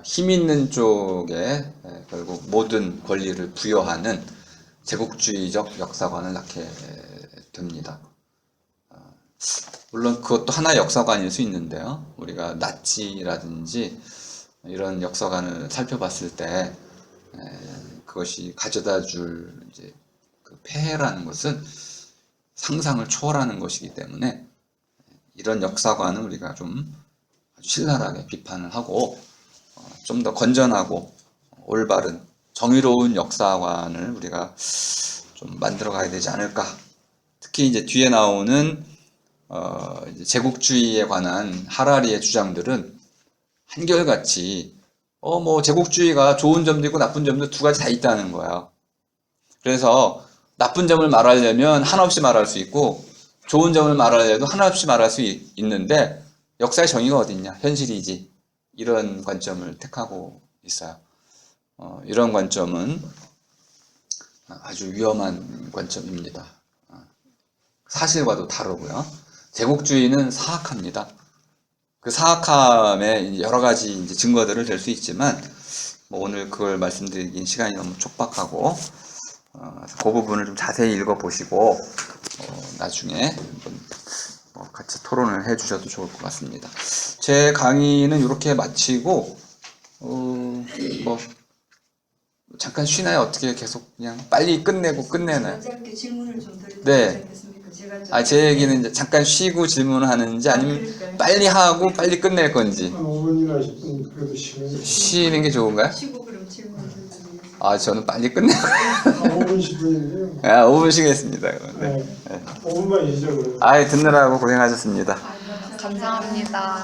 [SPEAKER 1] 힘 있는 쪽에 결국 모든 권리를 부여하는 제국주의적 역사관을 낳게 됩니다. 물론 그것도 하나의 역사관일 수 있는데요. 우리가 나치라든지 이런 역사관을 살펴봤을 때 그것이 가져다 줄 이제 그 폐해라는 것은 상상을 초월하는 것이기 때문에 이런 역사관은 우리가 좀 아주 신랄하게 비판을 하고 좀 더 건전하고 올바른 정의로운 역사관을 우리가 좀 만들어 가야 되지 않을까. 특히 이제 뒤에 나오는 이제 제국주의에 관한 하라리의 주장들은 한결같이 뭐 제국주의가 좋은 점도 있고 나쁜 점도 두 가지 다 있다는 거예요. 그래서 나쁜 점을 말하려면 한없이 말할 수 있고 좋은 점을 말하려도 한없이 말할 수 있는데 역사의 정의가 어딨냐? 현실이지. 이런 관점을 택하고 있어요. 이런 관점은 아주 위험한 관점입니다. 사실과도 다르고요. 제국주의는 사악합니다. 그 사악함에 여러 가지 이제 증거들을 댈 수 있지만 뭐 오늘 그걸 말씀드리긴 시간이 너무 촉박하고 그 부분을 좀 자세히 읽어보시고 나중에 한번 같이 토론을 해주셔도 좋을 것 같습니다. 제 강의는 이렇게 마치고 뭐 잠깐 쉬나요? 어떻게 계속 그냥 빨리 끝내고 끝내나요?
[SPEAKER 3] 짧게 질문을 좀 드려도
[SPEAKER 1] 네.
[SPEAKER 3] 괜찮겠습니까? 제가
[SPEAKER 1] 제 얘기는 이제 잠깐 쉬고 질문하는지 아니면
[SPEAKER 3] 그럴까요?
[SPEAKER 1] 빨리 하고 빨리 끝낼 건지
[SPEAKER 2] 한 5분이나 10분 그래도
[SPEAKER 1] 쉬는 게 좋은가요?
[SPEAKER 3] 쉬고 그럼 질문을 드리겠습니다.
[SPEAKER 1] 저는 빨리 끝내고
[SPEAKER 2] 한 5분 10분인데요.
[SPEAKER 1] 5분 쉬겠습니다.
[SPEAKER 2] 네.
[SPEAKER 1] 네.
[SPEAKER 2] 5분만 쉬죠 그러면.
[SPEAKER 1] 듣느라고 고생하셨습니다.
[SPEAKER 3] 감사합니다.